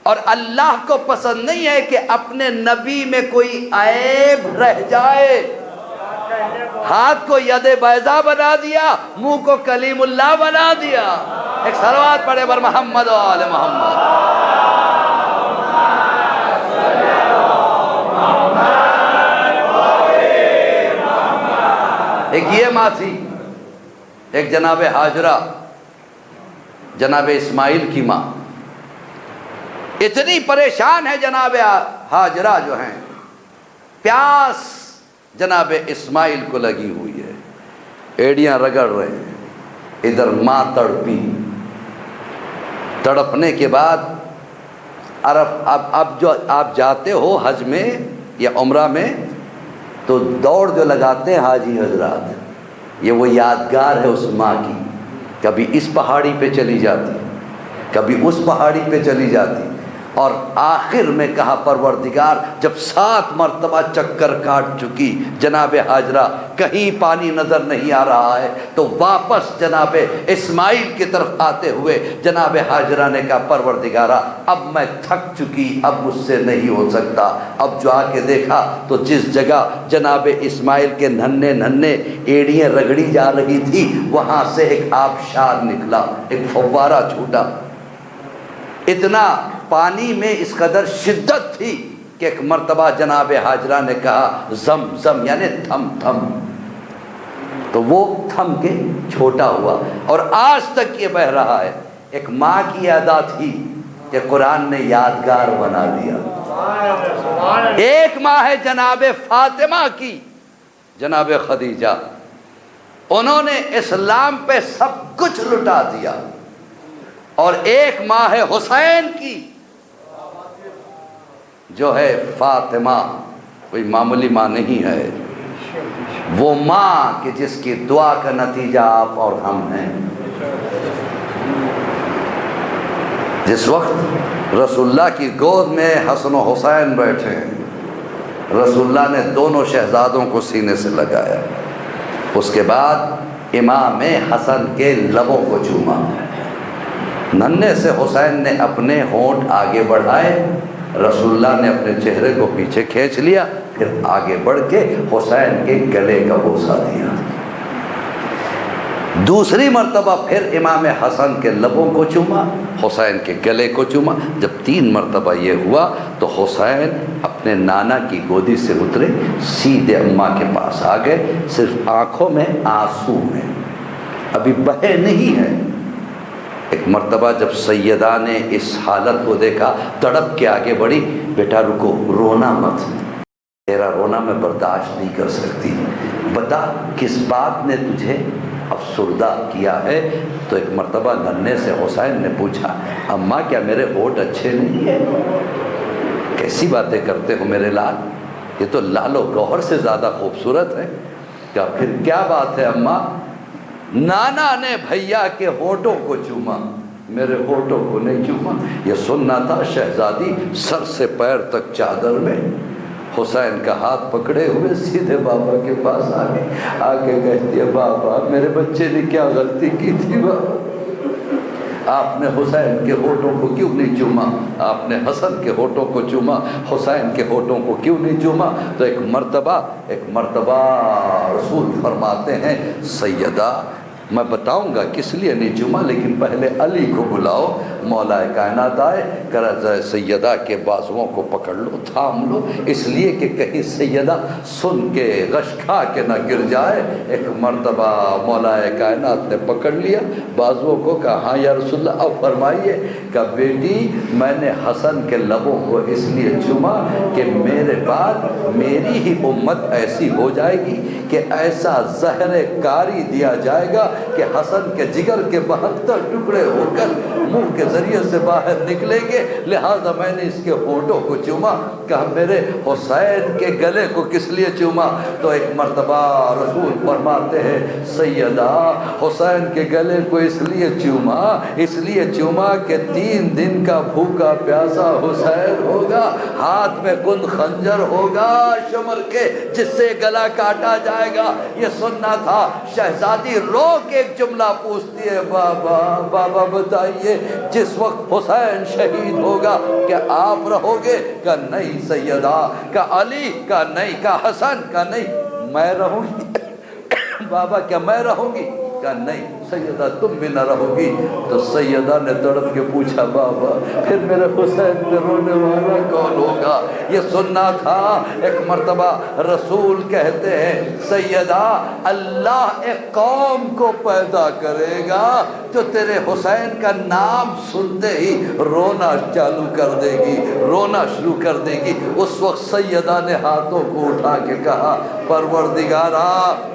اور اللہ کو پسند نہیں ہے کہ اپنے نبی میں کوئی عیب رہ جائے۔ ہاتھ کو ید بیضا بنا دیا، منہ کو کلیم اللہ بنا دیا۔ ایک صلوات پڑھے بر محمد و آل محمد۔ ایک یہ ماں تھی، ایک جناب ہاجرہ، جناب اسماعیل کی ماں۔ اتنی پریشان ہے جناب ہاجرہ جو ہیں، پیاس جناب اسماعیل کو لگی ہوئی ہے، ایڑیاں رگڑ رہے ہیں۔ ادھر ماں تڑپی، تڑپنے کے بعد اب جو آپ جاتے ہو حج میں یا عمرہ میں تو دوڑ جو لگاتے ہیں حاجی حضرات، یہ وہ یادگار ہے اس ماں کی۔ کبھی اس پہاڑی پہ چلی جاتی، کبھی اس پہاڑی پہ چلی جاتی، اور آخر میں کہا پروردگار جب 7 مرتبہ چکر کاٹ چکی جناب ہاجرہ، کہیں پانی نظر نہیں آ رہا ہے، تو واپس جناب اسماعیل کی طرف آتے ہوئے جناب ہاجرہ نے کہا پروردگارہ اب میں تھک چکی، اب مجھ سے نہیں ہو سکتا۔ اب جو آ کے دیکھا تو جس جگہ جناب اسماعیل کے ننھے ننھے ایڑیاں رگڑی جا رہی تھی، وہاں سے ایک آبشار نکلا، ایک فوارہ چھوٹا۔ اتنا پانی میں اس قدر شدت تھی کہ ایک مرتبہ جناب ہاجرہ نے کہا زم زم، یعنی تھم تھم، تو وہ تھم کے چھوٹا ہوا، اور آج تک یہ بہہ رہا ہے۔ ایک ماں کی ادا تھی کہ قرآن نے یادگار بنا دیا۔ ایک ماں ہے جناب فاطمہ کی، جناب خدیجہ، انہوں نے اسلام پہ سب کچھ لٹا دیا۔ اور ایک ماں ہے حسین کی جو ہے فاطمہ، کوئی معمولی ماں نہیں ہے، وہ ماں کہ جس کی دعا کا نتیجہ آپ اور ہم ہیں۔ جس وقت رسول اللہ کی گود میں حسن و حسین بیٹھے ہیں، رسول اللہ نے دونوں شہزادوں کو سینے سے لگایا، اس کے بعد امام حسن کے لبوں کو چوما، ننھے سے حسین نے اپنے ہونٹ آگے بڑھائے، رسول اللہ نے اپنے چہرے کو پیچھے کھینچ لیا، پھر آگے بڑھ کے حسین کے گلے کا بوسہ دیا۔ دوسری مرتبہ پھر امام حسن کے لبوں کو چوما، حسین کے گلے کو چوما۔ جب 3 مرتبہ یہ ہوا تو حسین اپنے نانا کی گودی سے اترے، سیدھے اماں کے پاس آ گئے، صرف آنکھوں میں آنسو ہیں، ابھی بہے نہیں ہیں۔ ایک مرتبہ جب سیدہ نے اس حالت کو دیکھا، تڑپ کے آگے بڑھی، بیٹا رکو، رونا مت، تیرا رونا میں برداشت نہیں کر سکتی، بتا کس بات نے تجھے افسردہ کیا ہے۔ تو ایک مرتبہ ننھے سے حسین نے پوچھا، اماں کیا میرے ہونٹ اچھے نہیں ہیں؟ کیسی باتیں کرتے ہو میرے لال، یہ تو لال و گوہر سے زیادہ خوبصورت ہے۔ کیا پھر کیا بات ہے اماں؟ نانا نے بھیا کے ہونٹوں کو چوما، میرے ہونٹوں کو نہیں چوما۔ یہ سننا تھا شہزادی سر سے پیر تک چادر میں، حسین کا ہاتھ پکڑے ہوئے سیدھے بابا کے پاس آگے کہتی ہے، بابا میرے بچے نے کیا غلطی کی تھی بابا، آپ نے حسین کے ہونٹوں کو کیوں نہیں چوما، آپ نے حسن کے ہونٹوں کو چوما، حسین کے ہونٹوں کو کیوں نہیں چوما؟ تو ایک مرتبہ رسول فرماتے ہیں، سیدہ میں بتاؤں گا کس لیے نہیں چوما، لیکن پہلے علی کو بلاؤ۔ مولا کائنات آئے، کرا سیدہ کے بازوؤں کو پکڑ لو، تھام لو، اس لیے کہ کہیں سیدہ سن کے غش کھا کے نہ گر جائے۔ ایک مرتبہ مولا کائنات نے پکڑ لیا بازوؤں کو، کہا ہاں یا رسول اللہ اب فرمائیے۔ کہا بیٹی میں نے حسن کے لبوں کو اس لیے چوما کہ میرے بعد میری ہی امت ایسی ہو جائے گی کہ ایسا زہر کاری دیا جائے گا کہ حسن کے جگر کے 72 ٹکڑے ہو کر منہ کے ذریعے سے باہر نکلیں گے، لہذا میں نے اس کے ہونٹوں کو چوما۔ کہا میرے حسین کے گلے کو کس لیے چوما؟ تو ایک مرتبہ رسول فرماتے ہیں، سیدہ حسین کے گلے کو اس لیے چوما کہ 3 دن کا بھوکا پیاسا حسین ہوگا، ہاتھ میں کند خنجر ہوگا شمر کے جس سے گلا کاٹا جائے گا۔ یہ سننا تھا۔ شہزادی رو کے ایک جملہ پوچھتی ہے، بابا بتائیے جس وقت حسین شہید ہوگا کیا آپ رہو گے؟ کہا نہیں سیدہ۔ کہا علی؟ کہا نہیں۔ کہا حسن؟ کہا نہیں۔ میں رہوں گی بابا، کیا میں رہوں گی؟ کہا نہیں سیدہ تم بھی نہ رہو گی۔ تو سیدہ نے تڑپ کے پوچھا، بابا پھر میرے حسین پہ رونے والا کون ہوگا؟ یہ سننا تھا۔ ایک مرتبہ رسول کہتے ہیں، سیدہ اللہ ایک قوم کو پیدا کرے گا جو تیرے حسین کا نام سنتے ہی رونا چالو کر دے گی، رونا شروع کر دے گی۔ اس وقت سیدہ نے ہاتھوں کو اٹھا کے کہا،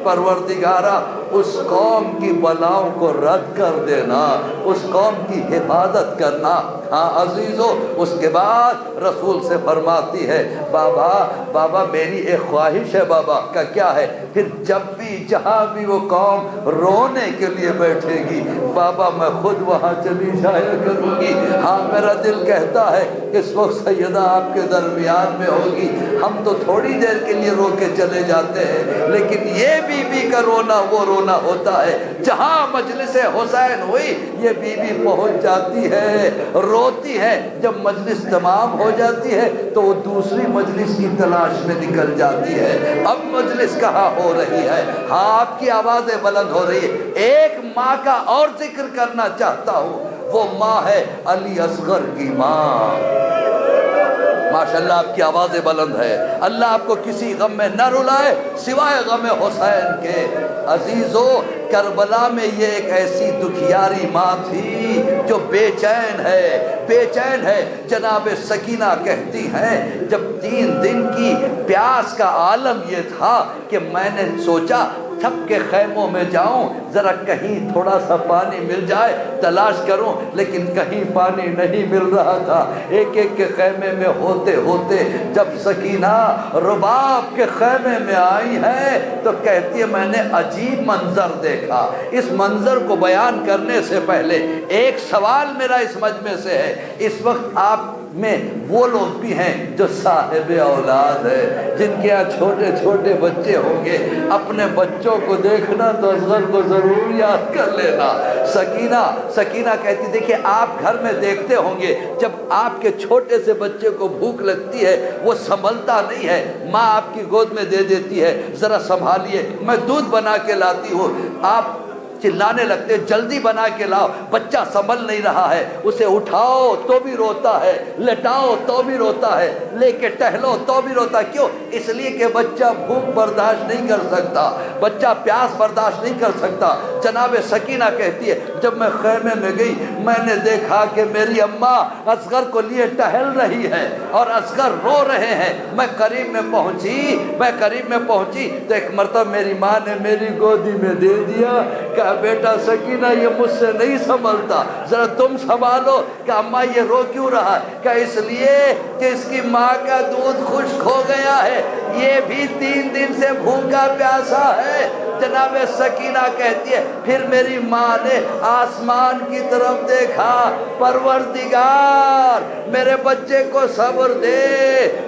پروردگارا اس قوم کی بلاؤں کو رد کر دینا، اس قوم کی حفاظت کرنا۔ ہاں عزیزو، اس کے بعد رسول سے فرماتی ہے، بابا میری ایک خواہش ہے بابا۔ کا کیا ہے؟ پھر جب بھی جہاں بھی وہ قوم رونے کے لیے بیٹھے گی بابا میں خود وہاں چلی جایا کروں گی۔ ہاں میرا دل کہتا ہے اس وقت سیدہ آپ کے درمیان میں ہوگی، ہم تو تھوڑی دیر کے لیے رو کے چلے جاتے ہیں، لیکن یہ بی بی کا رونا وہ رونا ہوتا ہے جہاں مجلس حسین ہوئی یہ بی بی پہنچ جاتی ہے، روتی ہے۔ جب مجلس تمام ہو جاتی ہے تو وہ دوسری مجلس کی تلاش میں نکل جاتی ہے، اب مجلس کہاں ہو رہی ہے؟ ہاں آپ کی آوازیں بلند ہو رہی ہے۔ ایک ماں کا اور ذکر کرنا چاہتا ہوں، وہ ماں ہے علی اصغر کی ماں، ماشاءاللہ آپ کی آوازیں بلند ہے. اللہ آپ کو کسی غم میں نہ رلائے سوائے غم حسین کے. عزیزو کربلا میں یہ ایک ایسی دکھیاری ماں تھی جو بے چین ہے، بے چین ہے. جناب سکینہ کہتی ہیں جب 3 دن کی پیاس کا عالم یہ تھا کہ میں نے سوچا تھک کے خیموں میں جاؤں، ذرا کہیں تھوڑا سا پانی مل جائے تلاش کروں، لیکن کہیں پانی نہیں مل رہا تھا. ایک ایک کے خیمے میں ہوتے ہوتے جب سکینہ رباب کے خیمے میں آئی ہے تو کہتی ہے میں نے عجیب منظر دیکھا. اس منظر کو بیان کرنے سے پہلے ایک سوال میرا اس مجمع سے ہے. اس وقت آپ میں وہ لوگ بھی ہیں جو صاحب اولاد ہے، جن کے یہاں چھوٹے چھوٹے بچے ہوں گے. اپنے بچوں کو دیکھنا تو اصغر کو ضرور یاد کر لینا. سکینہ کہتی دیکھیں آپ گھر میں دیکھتے ہوں گے جب آپ کے چھوٹے سے بچے کو بھوک لگتی ہے وہ سنبھلتا نہیں ہے، ماں آپ کی گود میں دے دیتی ہے ذرا سنبھالیے میں دودھ بنا کے لاتی ہوں. آپ چلانے لگتے جلدی بنا کے لاؤ، بچہ سنبھل نہیں رہا ہے، اسے اٹھاؤ تو بھی روتا ہے، لٹاؤ تو بھی روتا ہے، لے کے ٹہلو تو بھی روتا ہے. کیوں؟ اس لیے کہ بچہ بھوک برداشت نہیں کر سکتا، بچہ پیاس برداشت نہیں کر سکتا. جناب سکینہ کہتی ہے جب میں خیمے میں گئی میں نے دیکھا کہ میری اماں اصغر کو لیے ٹہل رہی ہے اور اصغر رو رہے ہیں. میں قریب میں پہنچی تو ایک مرتبہ میری ماں نے میری گودی میں دے دیا. کہا بیٹا سکینہ یہ مجھ سے نہیں سنبھلتا، ذرا تم سنبھالو. کہ اماں یہ رو کیوں رہا ہے؟ کہ اس لیے کہ اس کی ماں کا دودھ خشک ہو گیا ہے، یہ بھی 3 دن سے بھوکا پیاسا ہے. جناب سکینہ کہتی ہے پھر میری ماں نے آسمان کی طرف دیکھا، پروردگار میرے بچے کو صبر دے،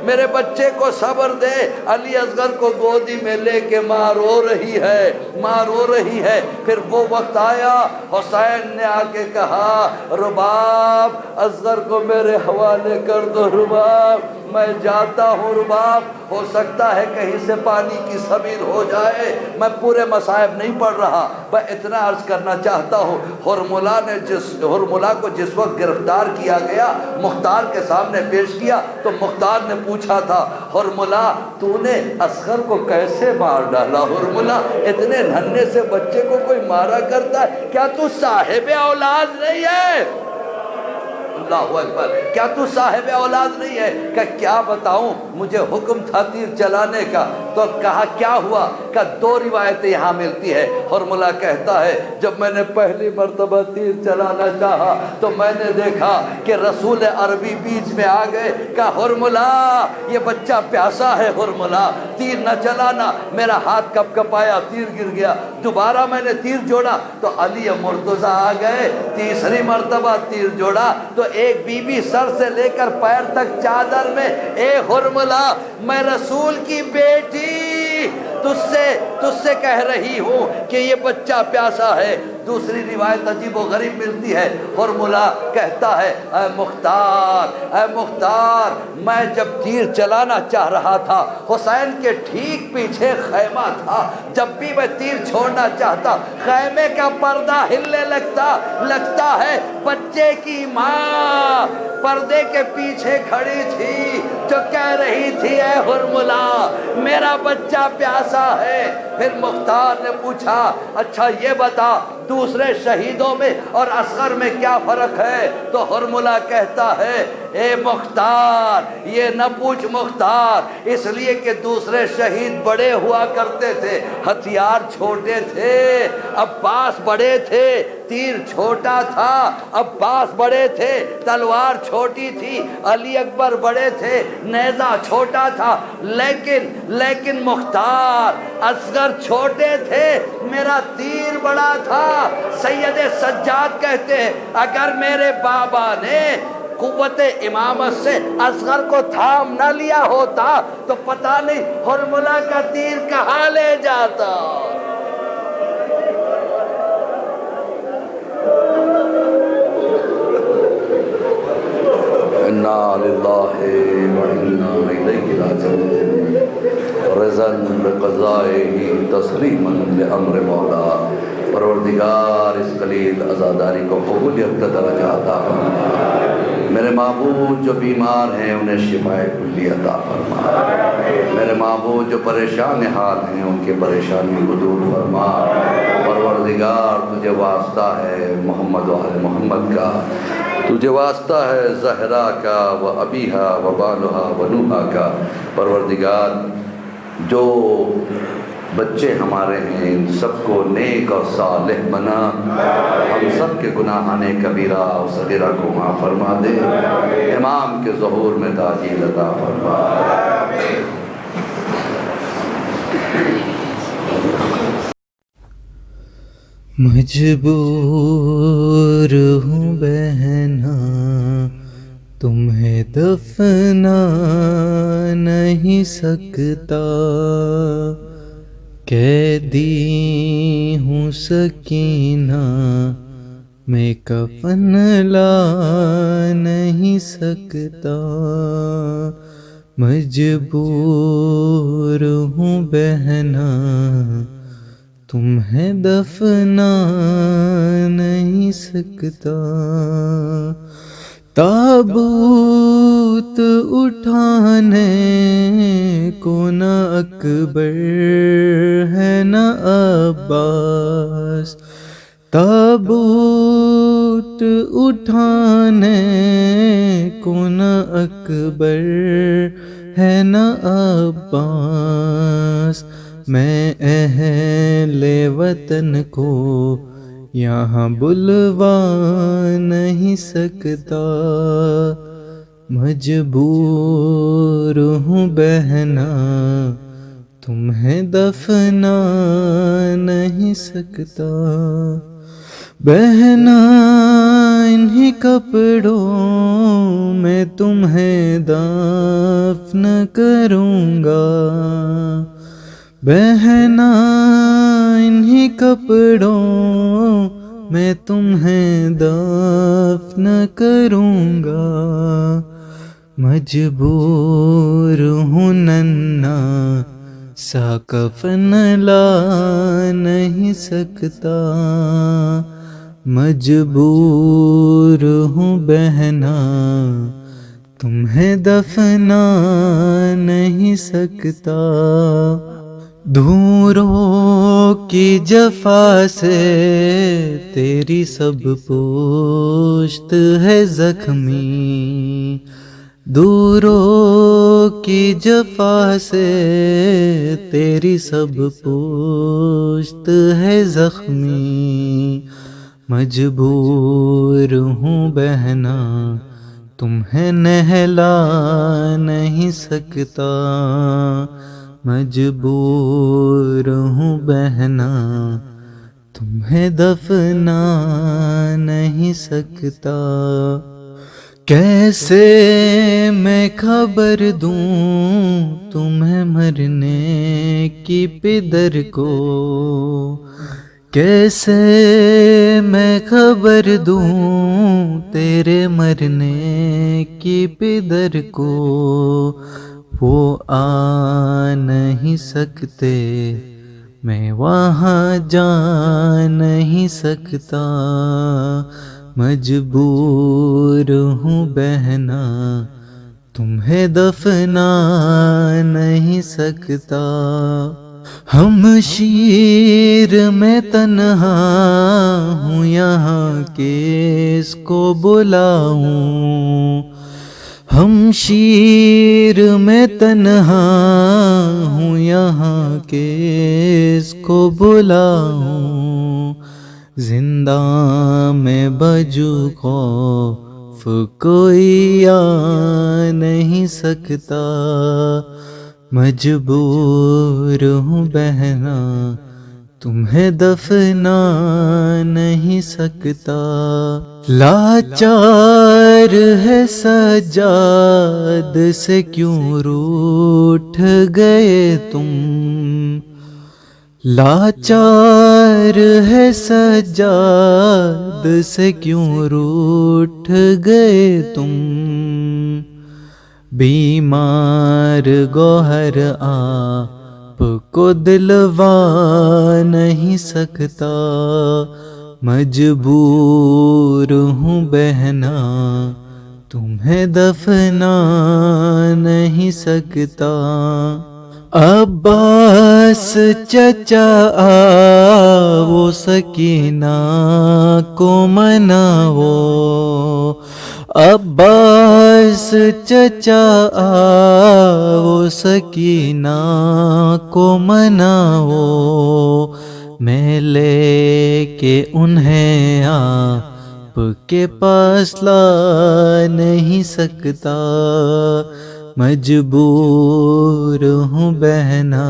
میرے بچے کو صبر دے. علی اصغر کو گودی میں لے کے ماں رو رہی ہے. پھر وہ وقت آیا حسین نے آ کے کہا رباب اصغر کو میرے حوالے کر دو. رباب میں جاتا ہوں، رباب ہو سکتا ہے کہیں سے پانی کی سبیل ہو جائے. میں پورے مصائب نہیں پڑھ رہا، میں اتنا عرض کرنا چاہتا ہوں ہرملہ کو جس وقت گرفتار کیا گیا مختار کے سامنے پیش کیا تو مختار نے پوچھا تھا ہرملہ تو نے اصغر کو کیسے مار ڈالا؟ ہرملہ اتنے ننھے سے بچے کو کوئی مارا کرتا ہے؟ کیا تو صاحب اولاد نہیں ہے؟ اللہ اکبر، کیا تو صاحب اولاد نہیں ہے؟ کہ کیا بتاؤں، مجھے حکم تھا تیر چلانے کا. تو کہا کیا ہوا؟ کہ 2 روایتیں یہاں ملتی ہے. ہرملہ کہتا ہے جب میں نے پہلی مرتبہ تیر چلانا چاہا تو میں نے دیکھا کہ رسول عربی بیچ میں آ گئے. کہ ہرملہ یہ بچہ پیاسا ہے، ہرملہ تیر نہ چلانا. میرا ہاتھ کپ کپایا، تیر گر گیا. دوبارہ میں نے تیر جوڑا تو علی مرتضیٰ آ گئے. تیسری مرتبہ تیر جوڑا تو ایک بی بی سر سے لے کر پیر تک چادر میں، اے ہرملہ میں رسول کی بیٹی تجھ سے کہہ رہی ہوں کہ یہ بچہ پیاسا ہے. دوسری روایت عجیب و غریب ملتی ہے. ہرملہ کہتا ہے اے مختار میں جب تیر چلانا چاہ رہا تھا حسین کے ٹھیک پیچھے خیمہ تھا. جب بھی میں تیر چھوڑنا چاہتا خیمے کا پردہ ہلنے لگتا ہے. بچے کی ماں پردے کے پیچھے کھڑی تھی جو کہہ رہی تھی اے ہرملہ میرا بچہ پیاسا ہے. پھر مختار نے پوچھا اچھا یہ بتا دوسرے شہیدوں میں اور اصغر میں کیا فرق ہے؟ تو ہرملہ کہتا ہے اے مختار یہ نہ پوچھ مختار، اس لیے کہ دوسرے شہید بڑے ہوا کرتے تھے، ہتھیار چھوٹے تھے. عباس بڑے تھے، تیر چھوٹا تھا. عباس بڑے تھے، تلوار چھوٹی تھی. علی اکبر بڑے تھے، نیزہ چھوٹا تھا. لیکن مختار اصغر چھوٹے تھے، میرا تیر بڑا تھا. سید سجاد کہتے ہیں اگر میرے بابا نے قوت امامت سے اصغر کو تھام نہ لیا ہوتا تو پتہ نہیں ہرملہ کا تیر کہاں لے جاتا. انا للہ و انا الیہ راجعون رضا بقضائہ تسلیما لامر مولا. پروردگار اس قلیل عزاداری کو قبولیت کا درجہ عطا فرما. میرے معبود جو بیمار ہیں انہیں شفائے کلی عطا فرما، میرے معبود جو پریشان حال ہیں ان کے پریشانی کو دور فرما۔ پروردگار تجھے واسطہ ہے محمد و آل محمد کا، تجھے واسطہ ہے زہرا کا و ابیہا و بالہا و نوحا کا۔ پروردگار جو بچے ہمارے ہیں ان سب کو نیک اور صالح بنا، ہم سب کے گناہان کبیرہ اور صغیرہ کو معاف فرما دے، امام کے ظہور میں تاجیل عطا فرما۔ مجبور ہوں بہنا تمہیں دفنا نہیں سکتا، قیدی ہوں سکینہ میں کفن لا نہیں سکتا، مجبور ہوں بہنا تمہیں دفنا نہیں سکتا، تابوت اٹھانے کو نہ اکبر ہے نہ عباس، تابوت اٹھانے کو نہ اکبر ہے نہ عباس، میں اہل وطن کو یہاں بلوا نہیں سکتا، مجبور ہوں بہنا تمہیں دفنا نہیں سکتا، بہنا انہی کپڑوں میں تمہیں دفن کروں گا، بہنا انہی کپڑوں میں تمہیں دفن کروں گا، مجبور ہوں ننھا سا کفن لا نہیں سکتا، مجبور ہوں بہنا تمہیں دفنا نہیں سکتا، دوروں کی جفا سے تیری سب پشت ہے زخمی، دوروں کی جفا سے تیری سب پشت ہے زخمی، مجبور ہوں بہنا تمہیں نہلا نہیں سکتا، مجبور ہوں بہنا تمہیں دفنا نہیں سکتا، کیسے میں خبر دوں تمہیں مرنے کی پدر کو، کیسے میں خبر دوں تیرے مرنے کی پدر کو، وہ آ نہیں سکتے میں وہاں جا نہیں سکتا، مجبور ہوں بہنا تمہیں دفنا نہیں سکتا، ہم شیر میں تنہا ہوں یہاں کس کو بلاؤں، ہم شیر میں تنہا ہوں یہاں کس کو بلاؤں، زندہ میں بجو خوف کوئی آ نہیں سکتا، مجبور ہوں بہنا تمہیں دفنا نہیں سکتا، لاچار ہے سجاد سے کیوں روٹھ گئے تم، لاچار ہے سجاد سے کیوں روٹھ گئے تم، بیمار گوہر آپ کو دلوا نہیں سکتا، مجبور ہوں بہنا تمہیں دفنا نہیں سکتا. عباس چچا آؤ سکینہ کو مناؤ. عباس چچا آؤ سکینہ کو مناؤ. میں لے کے انہیں آپ کے پاس لا نہیں سکتا. مجبور ہوں بہنا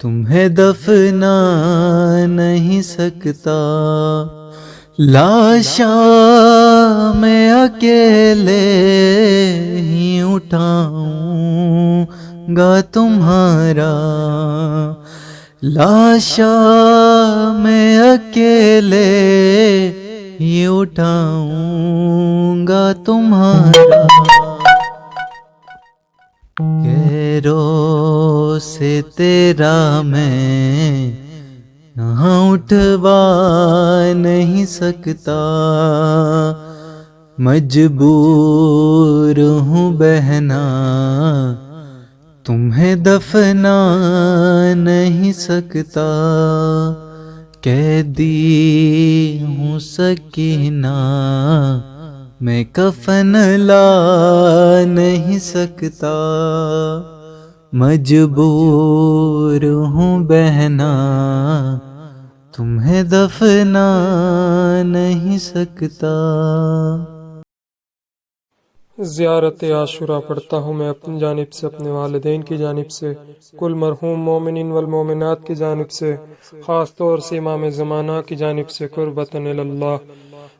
تمہیں دفنا نہیں سکتا. لاشا میں اکیلے ہی اٹھاؤں گا تمہارا. لاشا میں اکیلے ہی اٹھاؤں گا تمہارا. غیروں سے تیرا میں یہاں اٹھوا نہیں سکتا. مجبور ہوں بہنا تمہیں دفنا نہیں سکتا. قیدی ہوں سکینہ میں کفن لا نہیں سکتا. مجبور ہوں بہنا تمہیں دفنا نہیں سکتا. زیارت عاشورہ پڑھتا ہوں میں اپنی جانب سے، اپنے والدین کی جانب سے، کل مرحوم مومنین والمومنات کی جانب سے، خاص طور سے امام زمانہ کی جانب سے، قربتاً اللہ.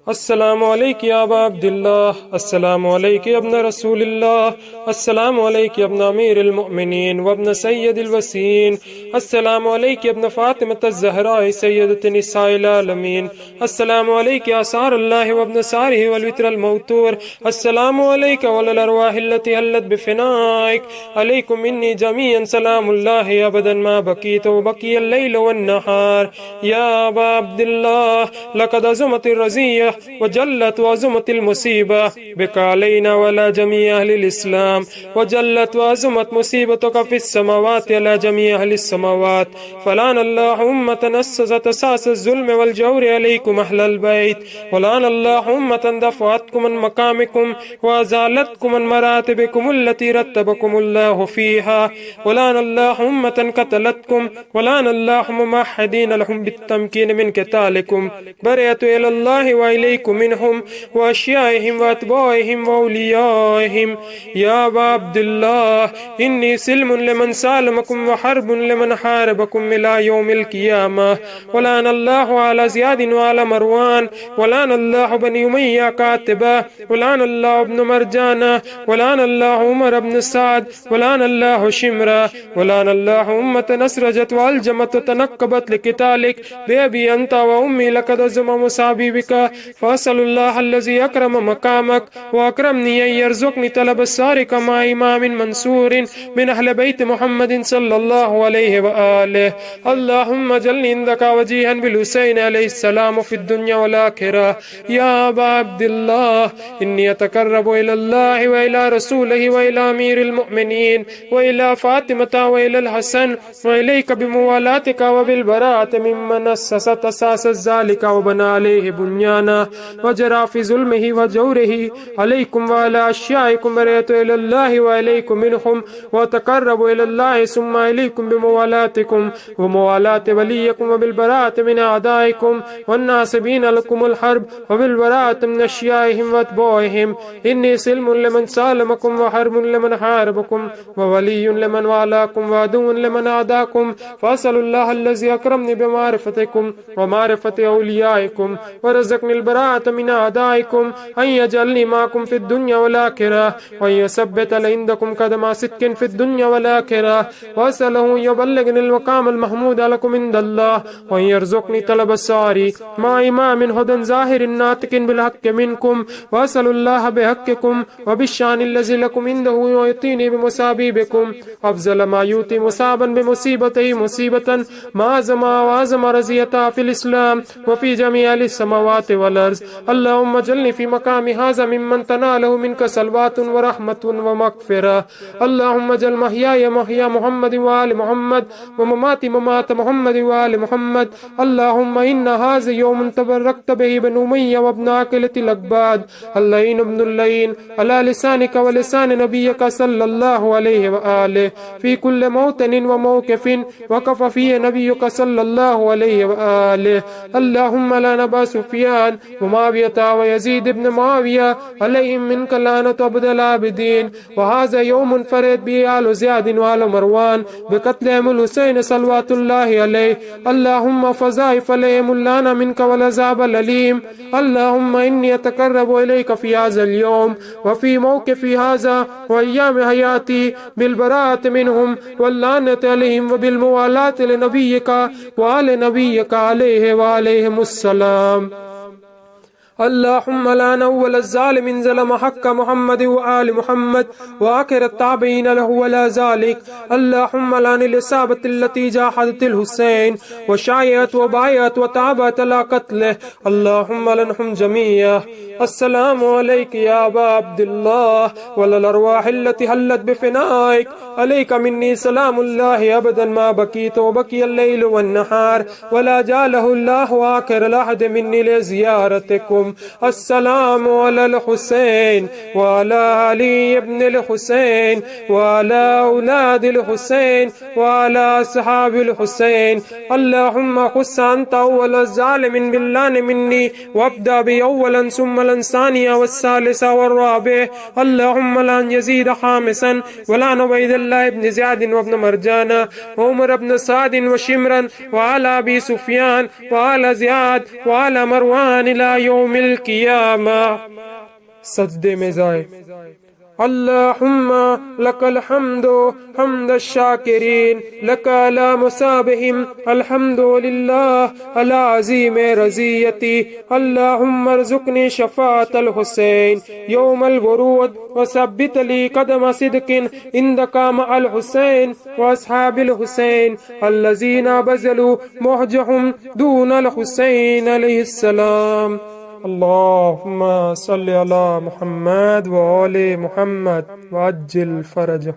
السلام علیک یا ابا عبداللہ، السلام علیک یا ابن رسول اللہ، السلام علیک یا ابن امیر المؤمنین وابن سید الوسین، السلام علیک یا ابن فاطمة الزہراء سیدۃ نساء العالمین، السلام علیک یا آثار اللہ وابن سارہ والوتر الموتور، السلام علیک وعلی الارواح التي حلت بفنائک، علیکم منی جمیعا سلام اللہ ابدا ما بقیت وبقی اللیل والنہار. یا ابا عبداللہ لقد عظمت الرزیہ وجلت وعظمت المصیبہ بک علینا وعلی جمیع اہل الاسلام، وجلت وعظمت مصیبتک فی السماوات علی جمیع اہل السماوات. فلعن اللہ امة اسست اساس الظلم والجور علیکم اہل البیت، ولعن اللہ امة دفعتکم عن مقامکم وازالتکم عن مراتبکم التي رتبکم اللہ فیہا، ولعن اللہ امة قتلتکم، ولعن اللہ ممحدین لهم بالتمکین من قتالکم. برئت الی اللہ وإلیکم منہم واشیائہم واتباعہم واولیائہم. یا ابا عبداللہ انی سلم لمن سالمکم وحرب لمن حاربکم الى یوم القیامہ. ولعن اللہ علی زیاد وعلی مروان، ولعن اللہ بنی امیہ کاتبہ، ولعن اللہ ابن مرجانہ، ولعن اللہ عمر ابن سعد، ولعن اللہ شمرہ، ولعن اللہ امة نسرجت والجمت وتنقبت لقتالک بأبی انت وأمی لقد عظم مصابی بک. فأسأل اللہ الذی اکرم مقامک واکرمنی ان یرزقنی طلب السارق مع امام منصور من اہل بیت محمد صلی اللہ علیہ وآلہ. اللہم اجعلنی عندک وجیہا بالحسین علیہ السلام فی الدنیا والآخرہ. یا ابا عبداللہ انی اتقرب الی اللہ وإلی رسولہ وإلی امیر المؤمنین وإلی فاطمة وإلی الحسن وإلیک بموالاتک وبالبراءة ممن اسست اساس ذلك وبنى عليه بنيانا وجرى في ظلمه وجوره. عليكم وعلى أشيائكم برئت إلى الله وإليكم منهم وتقرب إلى الله ثم إليكم بموالاتكم وموالاة وليكم وبالبراءة من أعدائكم والناصبين لكم الحرب وبالبراءة من أشيائهم وأتباعهم. إني سلم لمن سالمكم وحرب لمن حاربكم وولي لمن والاكم وعدو لمن أعداكم. فأسأل الله الذي أكرمني بمعرفتكم ومعرفة أوليائكم ورزقني البراءة من أعدائكم أن يجعلني معكم في الدنيا والآخرة وأن يثبت عندكم قدم صدق في الدنيا والآخرة. وأسأله أن يبلغني المقام المحمود لكم عند الله وأن يرزقني طلب الساري مع إمام هدى ظاهر ناطق بالحق منكم. وأسأل الله بحقكم وبالشان الذي لكم عنده ويعطيني بمصابيبكم أفضل ما يؤتي مصابا بمصيبته مصيبة ما عظم وعظم رزيتها في الإسلام وفي جميع السماوات والأرض اللهم اجعلني في مقام هذا ممن تناله منك صلوات ورحمة ومغفرة اللهم اجعل محياي محيا محمد وآل محمد ومماتي ممات محمد وآل محمد اللهم إن هذا يوم تبركت به بن أمية وابن عقلة الأكباد اللين ابن اللين على لسانك ولسان نبيك صلى الله عليه وآله في كل موطن وموقف وقف فيه نبيك صلى الله عليه وآله اللهم لعن أبا سفيان ومعاوية ويزيد بن معاوية عليهم منك لعنة عبد العابدين وهذا يوم فرد به آل زياد وآل مروان بقتلهم الحسين صلوات الله عليه اللهم فضائف عليهم اللعنة منك والعذاب الأليم اللهم إني أتقرب إليك في هذا اليوم وفي موقفي هذا وأيام حياتي بالبراءة منهم واللعنة عليهم وبالموالاة لنبيك وآل نبيك عليه وعليهم السلام اللهم لعن أول الظالم ظلم حق محمد وآل محمد وآخر التابعين له ولا ذلك اللهم لعن الإصابة التي جاحدت الحسين وشايعت وبايعت وتعبت على قتله اللهم لعنهم جميعا السلام عليك يا أبا عبد الله وعلى الأرواح التي حلت بفنائك عليك مني سلام الله أبدا ما بكيت وبكي الليل والنهار ولا جعله الله آخر العهد مني لزيارتكم السلام على الحسين وعلى علي بن الحسين وعلى أولاد الحسين وعلى أصحاب الحسين اللهم خص أنت أول الظالم باللعن مني وابدأ بي أولا ثم الثانية والثالثة والرابع اللهم لعن يزيد خامسا ولعن عبيد الله بن زياد وابن مرجان وعمر بن سعد وشمرا وعلى أبي سفيان وعلى زياد وعلى مروان إلى يوم القيامة سجدے میں جائے اللهم لك الحمد حمد الشاكرين لك على مسابهم الحمد لله على عظيم رزيتي اللهم ارزقني شفاعة الحسين يوم الورود وثبت لي قدم صدق عندك مع الحسين وأصحاب الحسين الذين بذلوا مهجهم دون الحسين عليه السلام اللهم صل على محمد وآل محمد وعجل فرجه